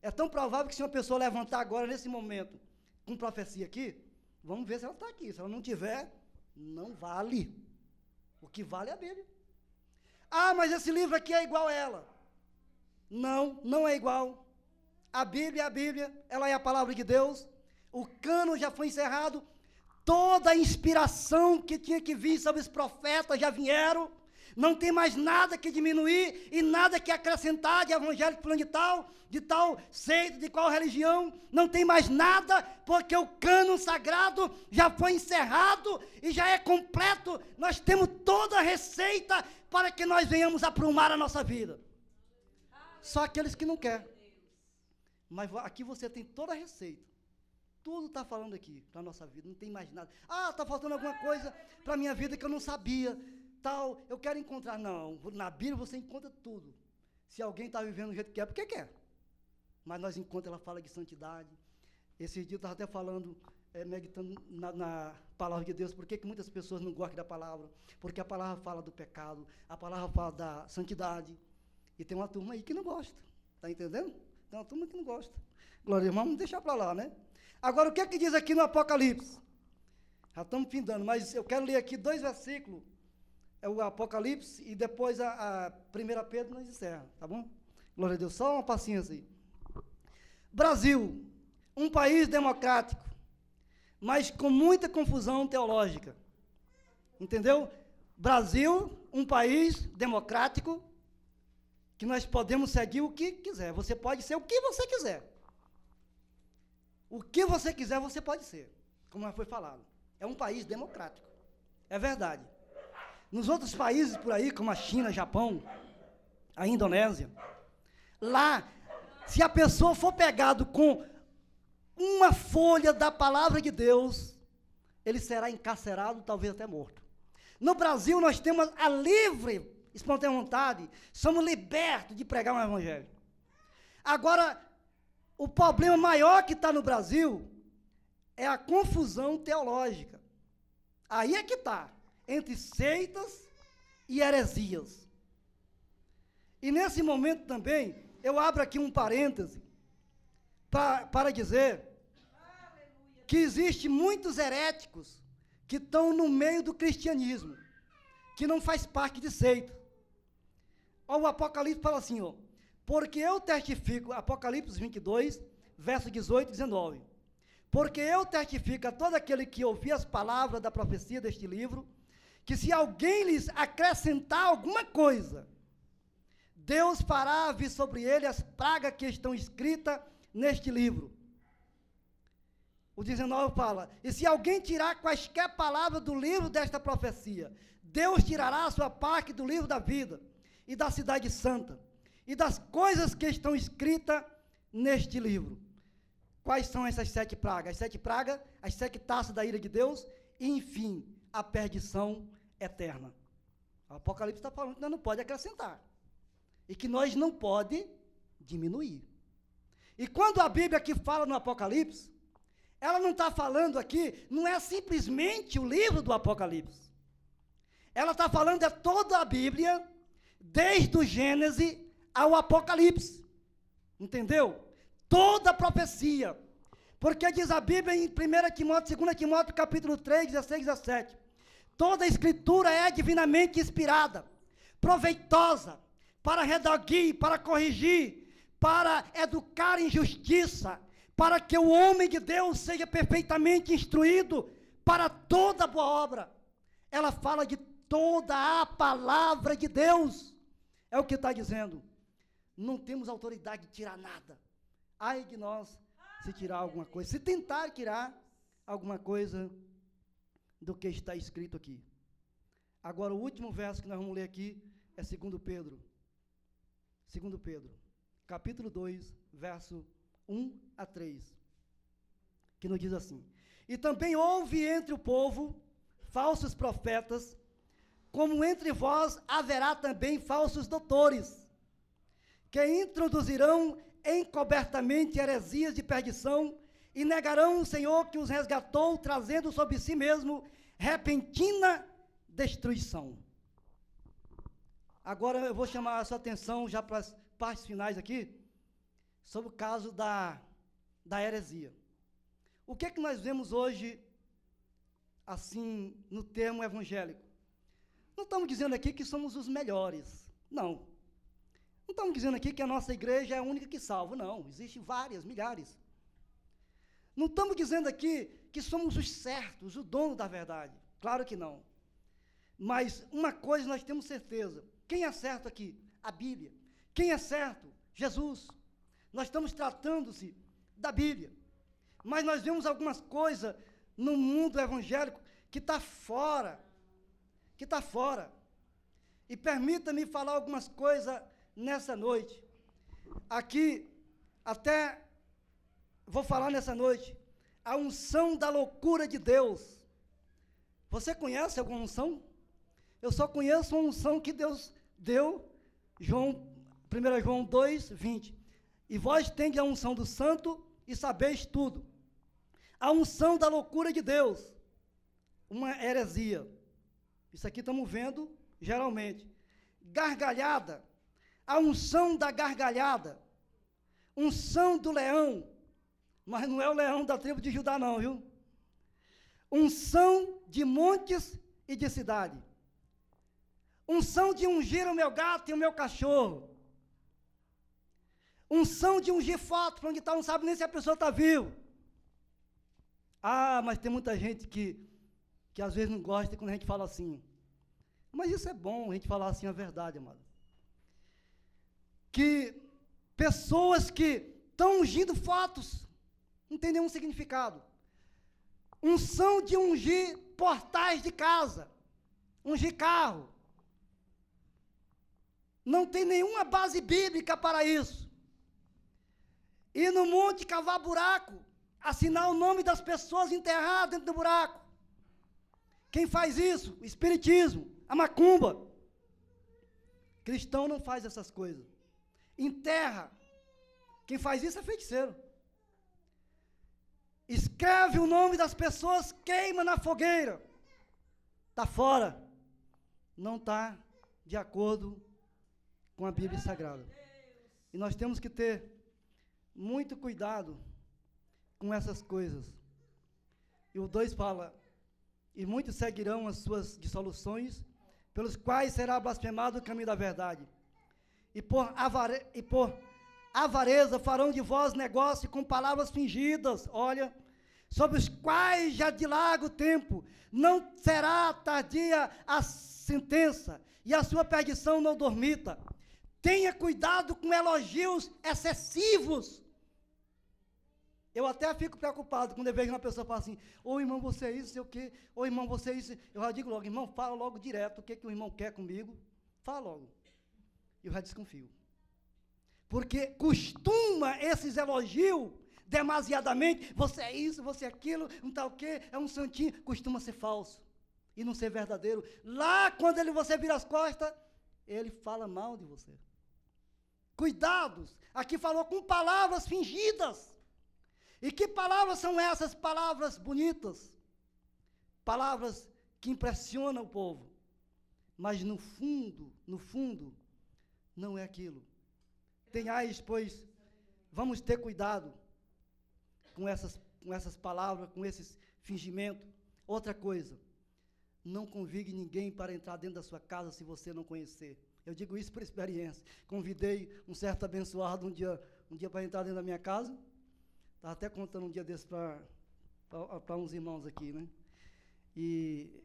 [SPEAKER 1] É tão provável que se uma pessoa levantar agora, nesse momento, com profecia aqui, vamos ver se ela está aqui. Se ela não tiver, não vale. O que vale é a Bíblia. Mas esse livro aqui é igual a ela. Não, não é igual. A Bíblia é a Bíblia, ela é a palavra de Deus. O cânon já foi encerrado. Toda a inspiração que tinha que vir sobre os profetas já vieram. Não tem mais nada que diminuir e nada que acrescentar de evangélico fulano de tal seita, de qual religião. Não tem mais nada, porque o cânon sagrado já foi encerrado e já é completo. Nós temos toda a receita para que nós venhamos aprumar a nossa vida. Só aqueles que não querem. Mas aqui você tem toda a receita. Tudo está falando aqui para a nossa vida, não tem mais nada. Está faltando alguma coisa para a minha vida que eu não sabia. Eu quero encontrar. Não, na Bíblia você encontra tudo. Se alguém está vivendo do jeito que quer, porque quer. Mas nós encontramos, ela fala de santidade. Esse dia eu estava até falando, meditando na palavra de Deus, por que muitas pessoas não gostam da palavra? Porque a palavra fala do pecado, a palavra fala da santidade. E tem uma turma aí que não gosta, está entendendo? Tem uma turma que não gosta. Glória a Deus, vamos deixar para lá, né? Agora, o que é que diz aqui no Apocalipse? Já estamos findando, mas eu quero ler aqui 2 versículos. É o Apocalipse e depois a 1 Pedro nós encerra, tá bom? Glória a Deus, só uma paciência aí. Brasil, um país democrático, mas com muita confusão teológica. Entendeu? Brasil, um país democrático, que nós podemos seguir o que quiser. Você pode ser o que você quiser. O que você quiser, você pode ser, como já foi falado. É um país democrático. É verdade. nos outros países por aí, como a China, Japão, a Indonésia, lá, se a pessoa for pegado com uma folha da palavra de Deus, ele será encarcerado, talvez até morto. No Brasil, nós temos a livre, espontânea vontade, somos libertos de pregar um evangelho. Agora, o problema maior que está no Brasil é a confusão teológica. Aí é que está, entre seitas e heresias. E nesse momento também, eu abro aqui um parêntese para dizer que existe muitos heréticos que estão no meio do cristianismo, que não faz parte de seita. O Apocalipse fala assim, ó, porque eu testifico, Apocalipse 22, verso 18 e 19, porque eu testifico a todo aquele que ouvir as palavras da profecia deste livro, que se alguém lhes acrescentar alguma coisa, Deus fará vir sobre ele as pragas que estão escritas neste livro. O 19 fala, e se alguém tirar quaisquer palavras do livro desta profecia, Deus tirará a sua parte do livro da vida, e da cidade santa, e das coisas que estão escritas neste livro. Quais são essas 7 pragas? As 7 pragas, as 7 taças da ira de Deus, e enfim, a perdição eterna. O Apocalipse está falando que nós não pode acrescentar, e que nós não pode diminuir. E quando a Bíblia aqui fala no Apocalipse, ela não está falando aqui, não é simplesmente o livro do Apocalipse. Ela está falando de toda a Bíblia, desde o Gênesis ao Apocalipse. Entendeu? Toda a profecia. Porque diz a Bíblia em 1 Timóteo, 2 Timóteo, capítulo 3, 16 e 17. Toda a Escritura é divinamente inspirada, proveitosa, para redarguir, para corrigir, para educar em justiça, para que o homem de Deus seja perfeitamente instruído para toda boa obra. Ela fala de toda a palavra de Deus. É o que está dizendo. Não temos autoridade de tirar nada. Ai de nós se tirar alguma coisa, se tentar tirar alguma coisa do que está escrito aqui. Agora, o último verso que nós vamos ler aqui é 2 Pedro. 2 Pedro, capítulo 2, verso 1 a 3, que nos diz assim, e também houve entre o povo falsos profetas, como entre vós haverá também falsos doutores, que introduzirão encobertamente heresias de perdição, e negarão o Senhor que os resgatou, trazendo sobre si mesmo repentina destruição. Agora eu vou chamar a sua atenção, já para as partes finais aqui, sobre o caso da heresia. O que é que nós vemos hoje, assim, no termo evangélico? Não estamos dizendo aqui que somos os melhores, não. Não estamos dizendo aqui que a nossa igreja é a única que salva, não. Existem várias, milhares. Não estamos dizendo aqui que somos os certos, o dono da verdade. Claro que não. Mas uma coisa nós temos certeza. Quem é certo aqui? A Bíblia. Quem é certo? Jesus. Nós estamos tratando-se da Bíblia. Mas nós vemos algumas coisas no mundo evangélico que está fora. Que está fora. E permita-me falar algumas coisas nessa noite. Aqui, até vou falar nessa noite, a unção da loucura de Deus. Você conhece alguma unção? Eu só conheço uma unção que Deus deu, 1 João 2, 20. E vós tendes a unção do santo e sabeis tudo. A unção da loucura de Deus, uma heresia. Isso aqui estamos vendo, geralmente. Gargalhada, a unção da gargalhada. Unção do leão, mas não é o leão da tribo de Judá não, viu? Unção de montes e de cidade. Unção de ungir o meu gato e o meu cachorro. Unção de ungir foto, para onde está, não sabe nem se a pessoa está viva. Ah, mas tem muita gente que às vezes não gosta quando a gente fala assim. Mas isso é bom, a gente falar assim a verdade, amado. Que pessoas que estão ungindo fotos, não tem nenhum significado. Unção de ungir portais de casa. ungir carro. Não tem nenhuma base bíblica para isso. Ir no monte cavar buraco, assinar o nome das pessoas enterradas dentro do buraco. Quem faz isso? O espiritismo, a macumba. Cristão não faz essas coisas. Enterra. Quem faz isso é feiticeiro. Escreve o nome das pessoas, queima na fogueira. Está fora. Não está de acordo com a Bíblia Sagrada. E nós temos que ter muito cuidado com essas coisas. E o 2 fala, e muitos seguirão as suas dissoluções, pelos quais será blasfemado o caminho da verdade. E por avareza farão de vós negócio com palavras fingidas, olha, sobre os quais já dilaga o tempo, não será tardia a sentença, e a sua perdição não dormita. Tenha cuidado com elogios excessivos. Eu até fico preocupado quando eu vejo uma pessoa falar assim, ô irmão, você é isso, sei o quê, ô irmão, você é isso. Eu já digo logo, irmão, fala logo direto o que o irmão quer comigo, fala logo. Eu já desconfio. Porque costuma esses elogios, demasiadamente, você é isso, você é aquilo, não tal o quê, é um santinho, costuma ser falso e não ser verdadeiro. Lá, quando você vira as costas, ele fala mal de você. Cuidados, aqui falou com palavras fingidas. E que palavras são essas? Palavras bonitas, palavras que impressionam o povo, mas no fundo, não é aquilo. Tenhais, pois, vamos ter cuidado com essas palavras, com esses fingimentos. Outra coisa, não convide ninguém para entrar dentro da sua casa se você não conhecer. Eu digo isso por experiência. Convidei um certo abençoado um dia para entrar dentro da minha casa. Estava até contando um dia desses para uns irmãos aqui, né? E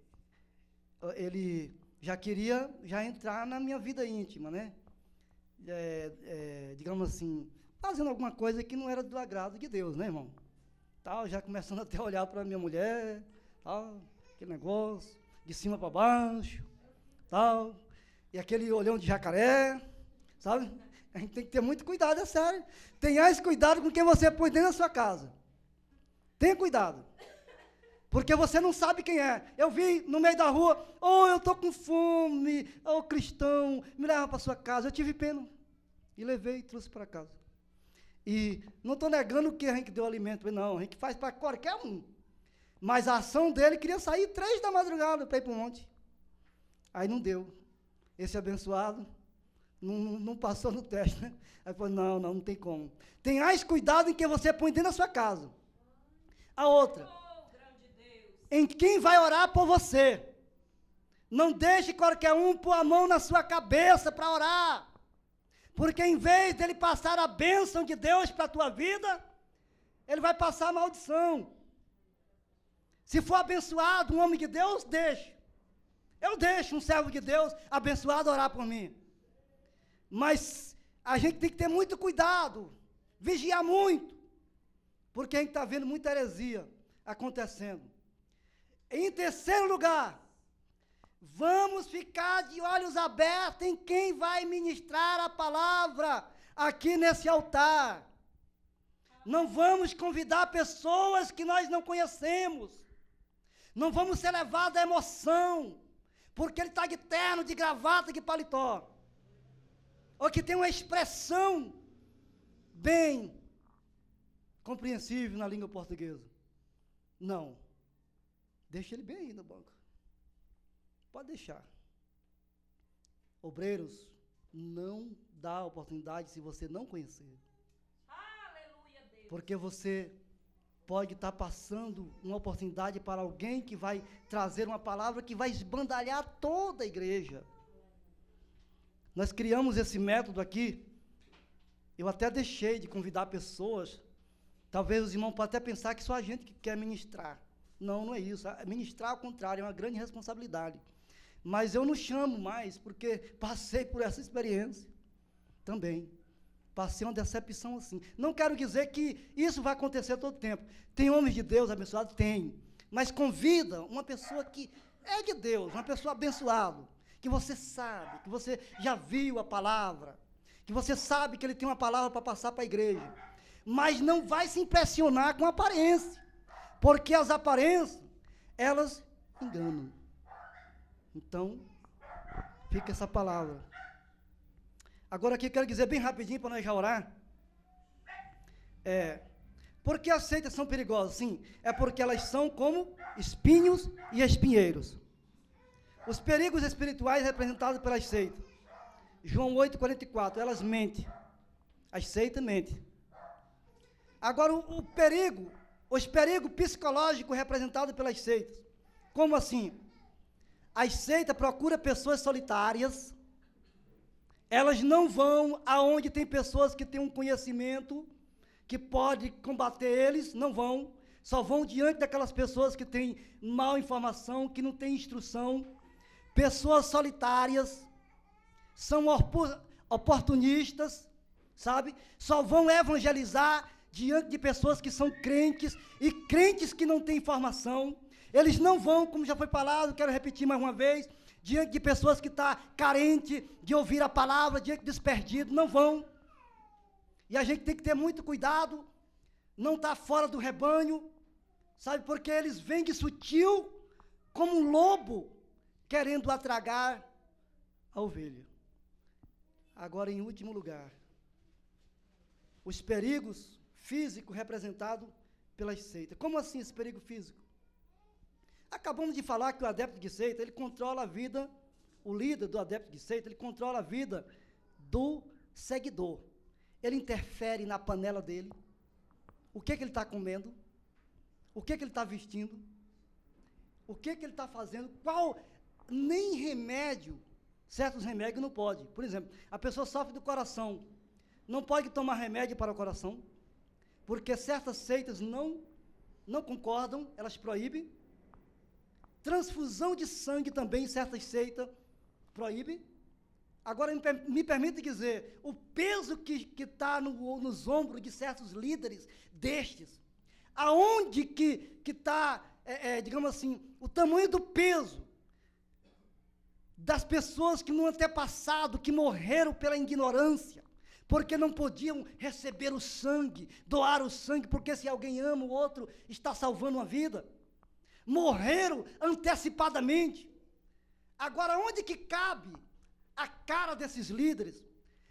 [SPEAKER 1] ele já queria entrar na minha vida íntima, né? Digamos assim, fazendo alguma coisa que não era do agrado de Deus, né, irmão? Tal, já começando até a olhar para minha mulher, tal, aquele negócio, de cima para baixo, tal, e aquele olhão de jacaré, sabe? A gente tem que ter muito cuidado, é sério. Tenhais cuidado com quem você põe dentro da sua casa. Tenha cuidado. Porque você não sabe quem é. Eu vi no meio da rua, eu estou com fome, cristão, me leva para sua casa. Eu tive pena. E levei e trouxe para casa. E não estou negando que a gente deu alimento, não. A gente faz para qualquer um. Mas a ação dele queria sair 3 da madrugada para ir para o monte. Aí não deu. Esse abençoado não passou no teste, né? Aí falou, não tem como. Tenhais cuidado em quem você põe dentro da sua casa. A outra, em quem vai orar por você. Não deixe qualquer um pôr a mão na sua cabeça para orar. Porque em vez dele passar a bênção de Deus para a tua vida, ele vai passar a maldição. Se for abençoado um homem de Deus, deixe. Eu deixo um servo de Deus abençoado orar por mim. Mas a gente tem que ter muito cuidado, vigiar muito, porque a gente está vendo muita heresia acontecendo. Em terceiro lugar, vamos ficar de olhos abertos em quem vai ministrar a palavra aqui nesse altar. Não vamos convidar pessoas que nós não conhecemos. Não vamos ser levados à emoção, porque ele está de terno, de gravata, de paletó. Ou que tem uma expressão bem compreensível na língua portuguesa. Não. Deixa ele bem aí no banco. Pode deixar. Obreiros, não dá oportunidade se você não conhecer.
[SPEAKER 2] Aleluia, Deus.
[SPEAKER 1] Porque você pode estar passando uma oportunidade para alguém que vai trazer uma palavra que vai esbandalhar toda a igreja. Nós criamos esse método aqui. Eu até deixei de convidar pessoas. Talvez os irmãos possam até pensar que só a gente que quer ministrar. Não é isso. Ministrar, ao contrário, é uma grande responsabilidade. Mas eu não chamo mais, porque passei por essa experiência também. Passei uma decepção assim. Não quero dizer que isso vai acontecer todo tempo. Tem homens de Deus abençoados? Tem. Mas convida uma pessoa que é de Deus, uma pessoa abençoada, que você sabe, que você já viu a palavra, que você sabe que ele tem uma palavra para passar para a igreja, mas não vai se impressionar com a aparência, porque as aparências, elas enganam. Então, fica essa palavra. Agora aqui eu quero dizer bem rapidinho para nós já orar. Por que as seitas são perigosas? Sim, é porque elas são como espinhos e espinheiros. Os perigos espirituais representados pelas seitas. João 8,44, elas mentem. As seitas mentem. Agora, os perigos psicológicos representados pelas seitas. Como assim? As seitas procuram pessoas solitárias. Elas não vão aonde tem pessoas que têm um conhecimento que pode combater eles, não vão. Só vão diante daquelas pessoas que têm mal informação, que não têm instrução. Pessoas solitárias, são oportunistas, sabe? Só vão evangelizar diante de pessoas que são crentes e crentes que não têm informação. Eles não vão, como já foi falado, quero repetir mais uma vez, diante de pessoas que estão carentes de ouvir a palavra, diante dos perdidos, não vão. E a gente tem que ter muito cuidado, não estar fora do rebanho, sabe? Porque eles vêm de sutil, como um lobo, querendo atragar a ovelha. Agora, em último lugar, os perigos físicos representados pelas seitas. Como assim esse perigo físico? Acabamos de falar que o adepto de seita, ele controla a vida, o líder do adepto de seita, ele controla a vida do seguidor. Ele interfere na panela dele, o que ele está comendo, o que ele está vestindo, o que ele está fazendo, nem remédio, certos remédios não pode. Por exemplo, a pessoa sofre do coração, não pode tomar remédio para o coração, porque certas seitas não concordam, elas proíbem. Transfusão de sangue também, certas seitas proíbem. Agora, me permite dizer, o peso que está nos ombros de certos líderes destes, aonde que está, digamos assim, o tamanho do peso das pessoas que no antepassado, que morreram pela ignorância, porque não podiam receber o sangue, doar o sangue, porque se alguém ama o outro, está salvando uma vida. Morreram antecipadamente. Agora, onde que cabe a cara desses líderes,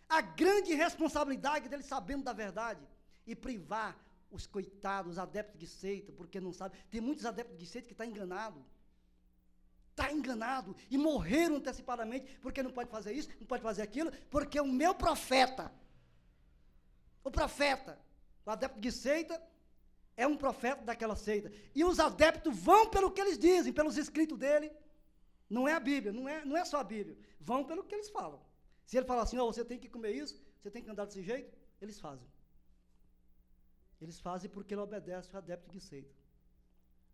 [SPEAKER 1] a grande responsabilidade deles sabendo da verdade e privar os coitados, os adeptos de seita, porque não sabem. Tem muitos adeptos de seita que estão enganados. Está enganado e morreram antecipadamente, porque não pode fazer isso, não pode fazer aquilo, porque o meu profeta, o adepto de seita, é um profeta daquela seita. E os adeptos vão pelo que eles dizem, pelos escritos dele. Não é a Bíblia, não é só a Bíblia. Vão pelo que eles falam. Se ele falar assim, você tem que comer isso, você tem que andar desse jeito, eles fazem. Eles fazem porque ele obedece ao adepto de seita.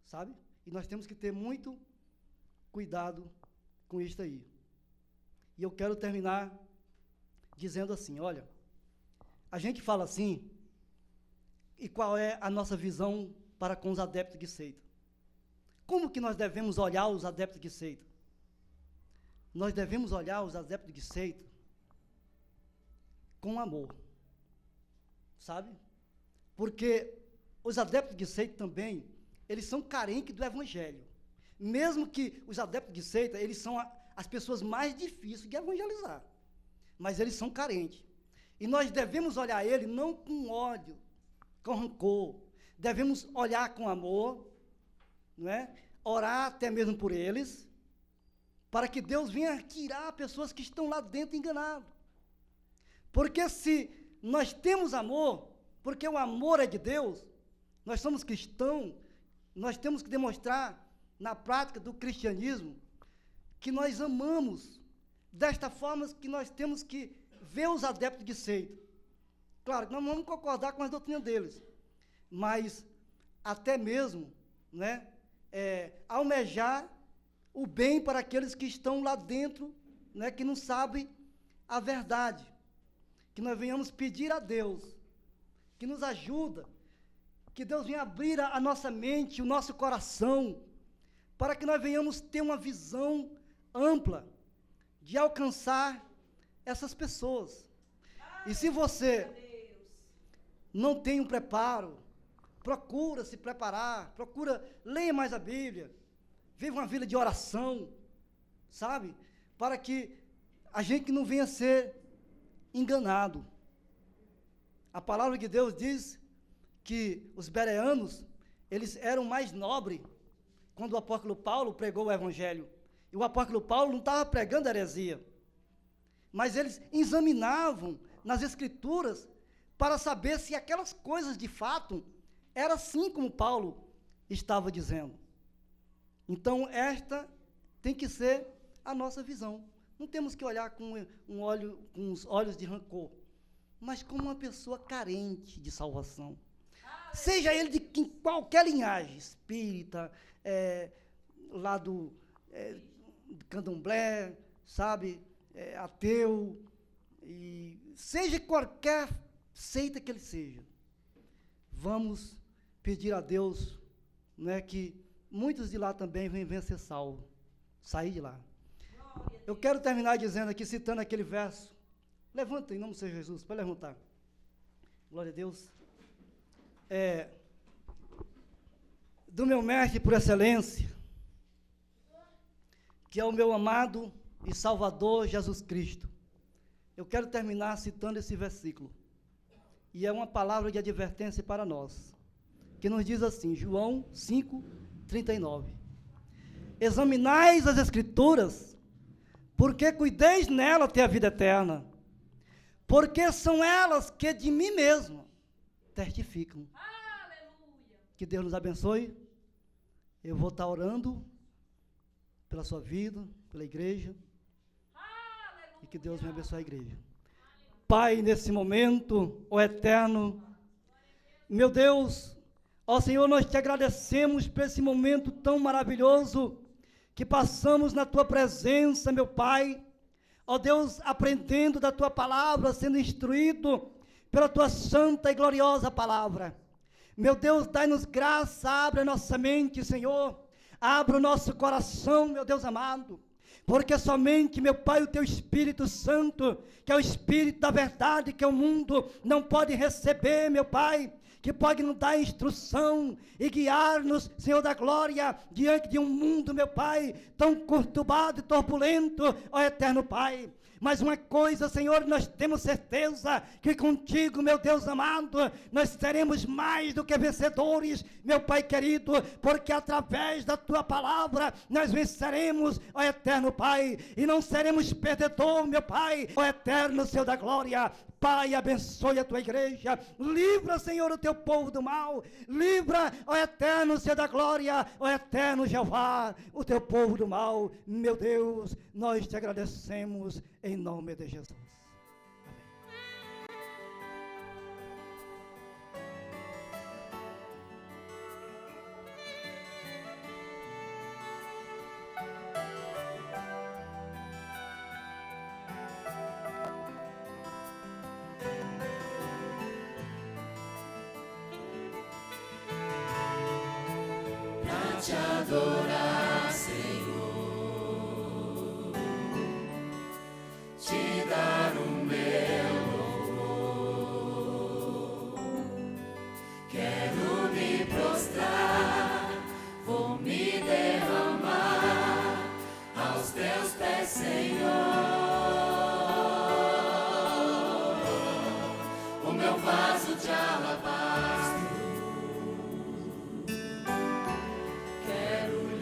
[SPEAKER 1] Sabe? E nós temos que ter muito cuidado com isso aí. E eu quero terminar dizendo assim, olha, a gente fala assim, e qual é a nossa visão para com os adeptos de seita? Como que nós devemos olhar os adeptos de seita? Nós devemos olhar os adeptos de seita com amor, sabe? Porque os adeptos de seita também, eles são carentes do evangelho. Mesmo que os adeptos de seita, eles são as pessoas mais difíceis de evangelizar, mas eles são carentes. E nós devemos olhar ele não com ódio, com rancor, devemos olhar com amor, não é? Orar até mesmo por eles, para que Deus venha tirar pessoas que estão lá dentro enganadas. Porque se nós temos amor, porque o amor é de Deus, nós somos cristãos, nós temos que demonstrar na prática do cristianismo que nós amamos, desta forma que nós temos que ver os adeptos de seita. Claro que nós não vamos concordar com as doutrinas deles, mas até mesmo, né, almejar o bem para aqueles que estão lá dentro, né, que não sabem a verdade. Que nós venhamos pedir a Deus, que nos ajuda, que Deus venha abrir a nossa mente, o nosso coração, para que nós venhamos ter uma visão ampla de alcançar essas pessoas. E se você não tem um preparo, procura se preparar, procura ler mais a Bíblia, vive uma vida de oração, sabe? Para que a gente não venha ser enganado. A palavra de Deus diz que os bereanos, eles eram mais nobres quando o apóstolo Paulo pregou o evangelho. E o apóstolo Paulo não estava pregando heresia, mas eles examinavam nas escrituras para saber se aquelas coisas de fato era assim como Paulo estava dizendo. Então, esta tem que ser a nossa visão. Não temos que olhar com os olhos de rancor, mas como uma pessoa carente de salvação. Seja ele de qualquer linhagem, espírita, lá do candomblé, sabe, ateu, e seja qualquer seita que ele seja. Vamos pedir a Deus, né, que muitos de lá também venham ser salvos, sair de lá. Eu quero terminar dizendo aqui, citando aquele verso. Levanta em nome do Senhor Jesus, pode levantar. Glória a Deus. Do meu mestre por excelência, que é o meu amado e Salvador Jesus Cristo. Eu quero terminar citando esse versículo. E é uma palavra de advertência para nós, que nos diz assim, João 5:39. Examinais as Escrituras, porque cuideis nela ter a vida eterna, porque são elas que de mim mesmo testificam.
[SPEAKER 2] Aleluia.
[SPEAKER 1] Que Deus nos abençoe. Eu vou estar orando pela sua vida, pela igreja.
[SPEAKER 2] Aleluia.
[SPEAKER 1] E que Deus me abençoe a igreja. Pai, nesse momento, ó Eterno, meu Deus, ó Senhor, nós te agradecemos por esse momento tão maravilhoso que passamos na tua presença, meu Pai. Ó Deus, aprendendo da tua palavra, sendo instruído pela tua santa e gloriosa palavra. Meu Deus, dai-nos graça, abre a nossa mente, Senhor, abra o nosso coração, meu Deus amado, porque somente, meu Pai, o teu Espírito Santo, que é o Espírito da verdade, que o mundo não pode receber, meu Pai, que pode nos dar instrução e guiar-nos, Senhor da glória, diante de um mundo, meu Pai, tão conturbado e turbulento, ó eterno Pai. Mas uma coisa, Senhor, nós temos certeza que contigo, meu Deus amado, nós seremos mais do que vencedores, meu Pai querido, porque através da tua palavra nós venceremos, ó eterno Pai, e não seremos perdedor, meu Pai, ó eterno Senhor da glória. Pai, abençoe a tua igreja, livra, Senhor, o teu povo do mal, livra, ó eterno Senhor da glória, ó eterno Jeová, o teu povo do mal. Meu Deus, nós te agradecemos em nome de Jesus.
[SPEAKER 3] Te adorar, Senhor, te dar o meu louvor. Quero me prostrar, vou me derramar aos teus pés, Senhor. O meu vaso de alabastro, quero lhe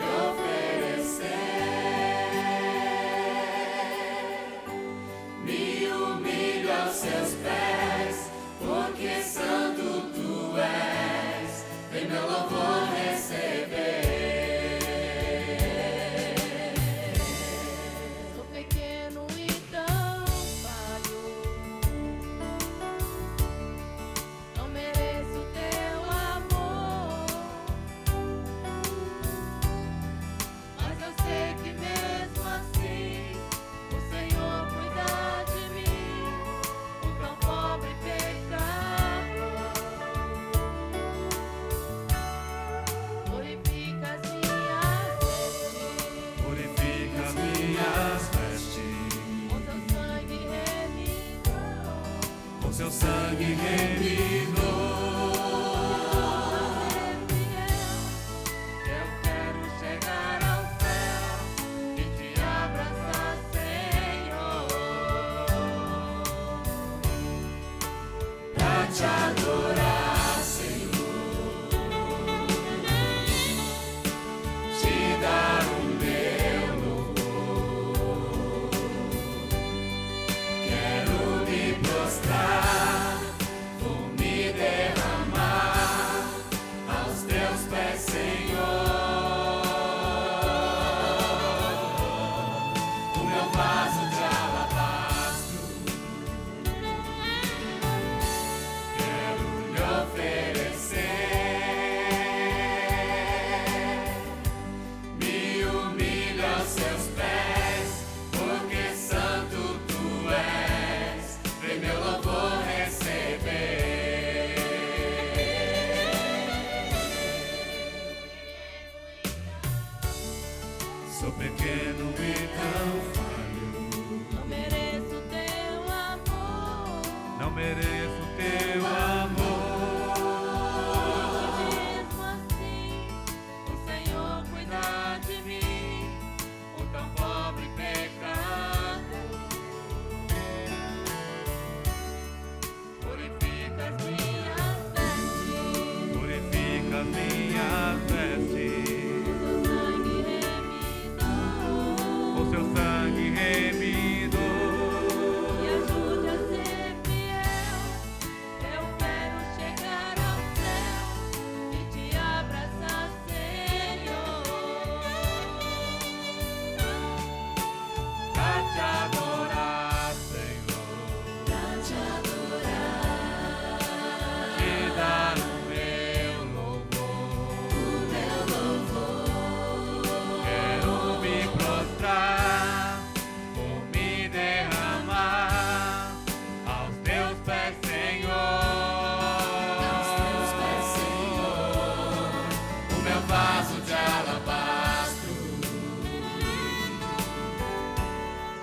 [SPEAKER 3] teus pés, Senhor. O meu vaso de alabastro, quero lhe oferecer. Me humilho aos seus pés, porque santo tu és. Vem meu louvor receber. Sou pequeno e tão falho,
[SPEAKER 2] Não mereço teu amor.
[SPEAKER 3] não mereço teu amor.
[SPEAKER 2] Mesmo assim, o Senhor cuida de mim,
[SPEAKER 3] O tão pobre pecado, purifica as minhas,
[SPEAKER 2] minhas vestes.
[SPEAKER 3] vestes,
[SPEAKER 2] O seu sangue
[SPEAKER 3] o seu sangue
[SPEAKER 2] remidou
[SPEAKER 3] remidou.
[SPEAKER 2] me ajude a ser fiel. Eu quero chegar ao céu e te abraçar, Senhor.
[SPEAKER 3] Pra te adorar, Senhor,
[SPEAKER 1] Pra te adorar,
[SPEAKER 3] te dar o meu louvor. Quero me prostrar, vou me derramar aos teus pés, Senhor. O meu vaso de alabastro,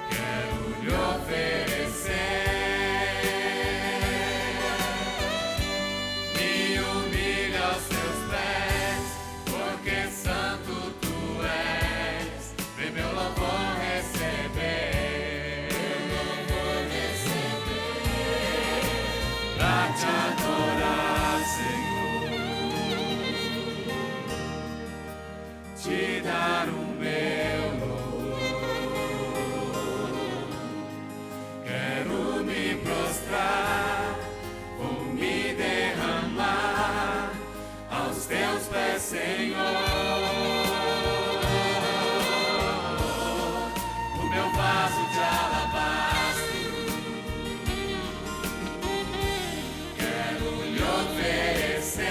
[SPEAKER 3] quero lhe oferecer. Me humilho aos teus pés, porque santo tu és. Vem meu louvor receber. Pra te adorar, Senhor, te dar o meu louvor. Quero me prostrar, vou me derramar aos teus pés, Senhor. O meu vaso de alabastro, quero lhe oferecer.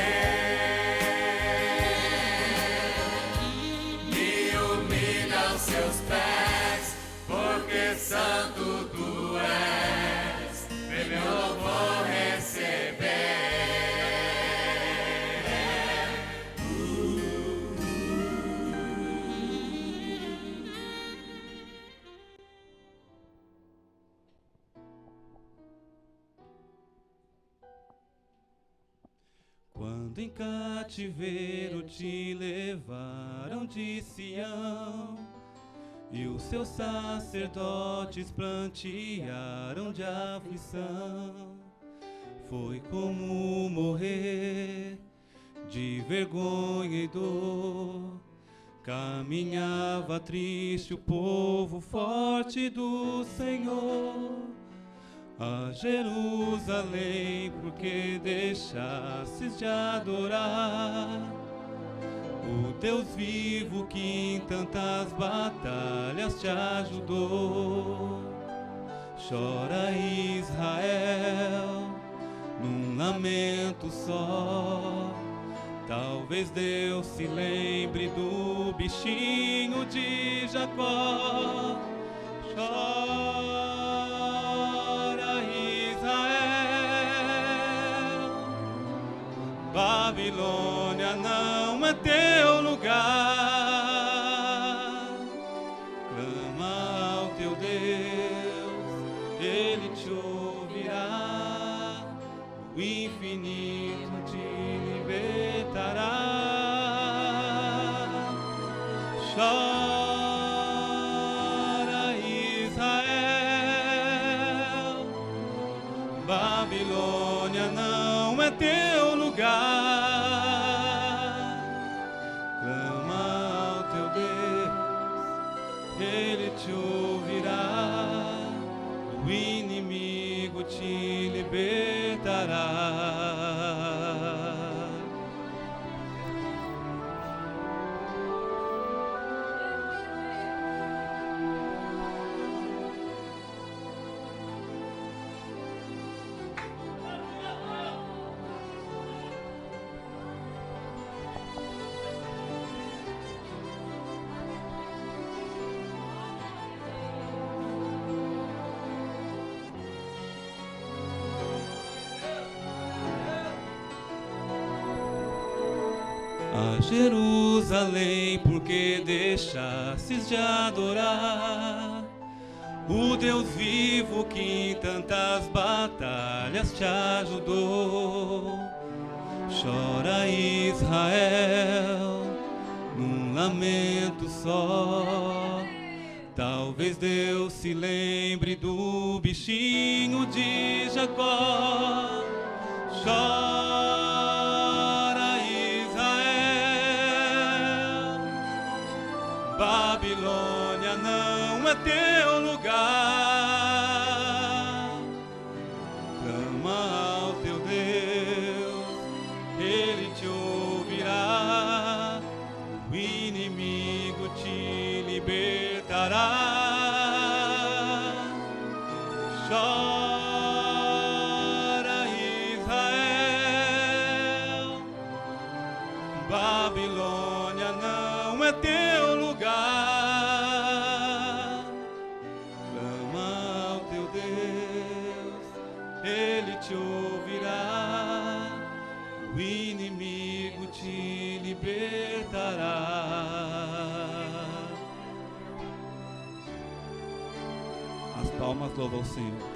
[SPEAKER 3] Me humilho aos seus pés, porque santo tu és. Vem meu louvor receber.
[SPEAKER 4] Quando em cativeiro te levaram de Sião, e os seus sacerdotes plantearam de aflição, foi como morrer de vergonha e dor. Caminhava triste o povo forte do Senhor a Jerusalém, porque deixastes de adorar o Deus vivo que em tantas batalhas te ajudou. Chora Israel num lamento só, talvez Deus se lembre do bichinho de Jacó. Chora Israel, Babilônia não é teu lugar. Clama ao teu Deus, Ele te ouvirá, o infinito te libertará. Chora Israel, Babilônia não é teu lugar. Clama ao teu Deus, Ele te ouvirá, o inimigo te libertará. Jerusalém, por que deixastes de adorar o Deus vivo que em tantas batalhas te ajudou? Chora Israel num lamento só. Talvez Deus se lembre do bichinho de Jacó. Chora Israel, Babilônia não é teu lugar. Clama ao teu Deus, Ele te ouvirá. O inimigo te libertará. Chora Israel, Babilônia não é teu lugar. Clama ao teu Deus, Ele te ouvirá. O inimigo te libertará. As palmas louvam ao Senhor.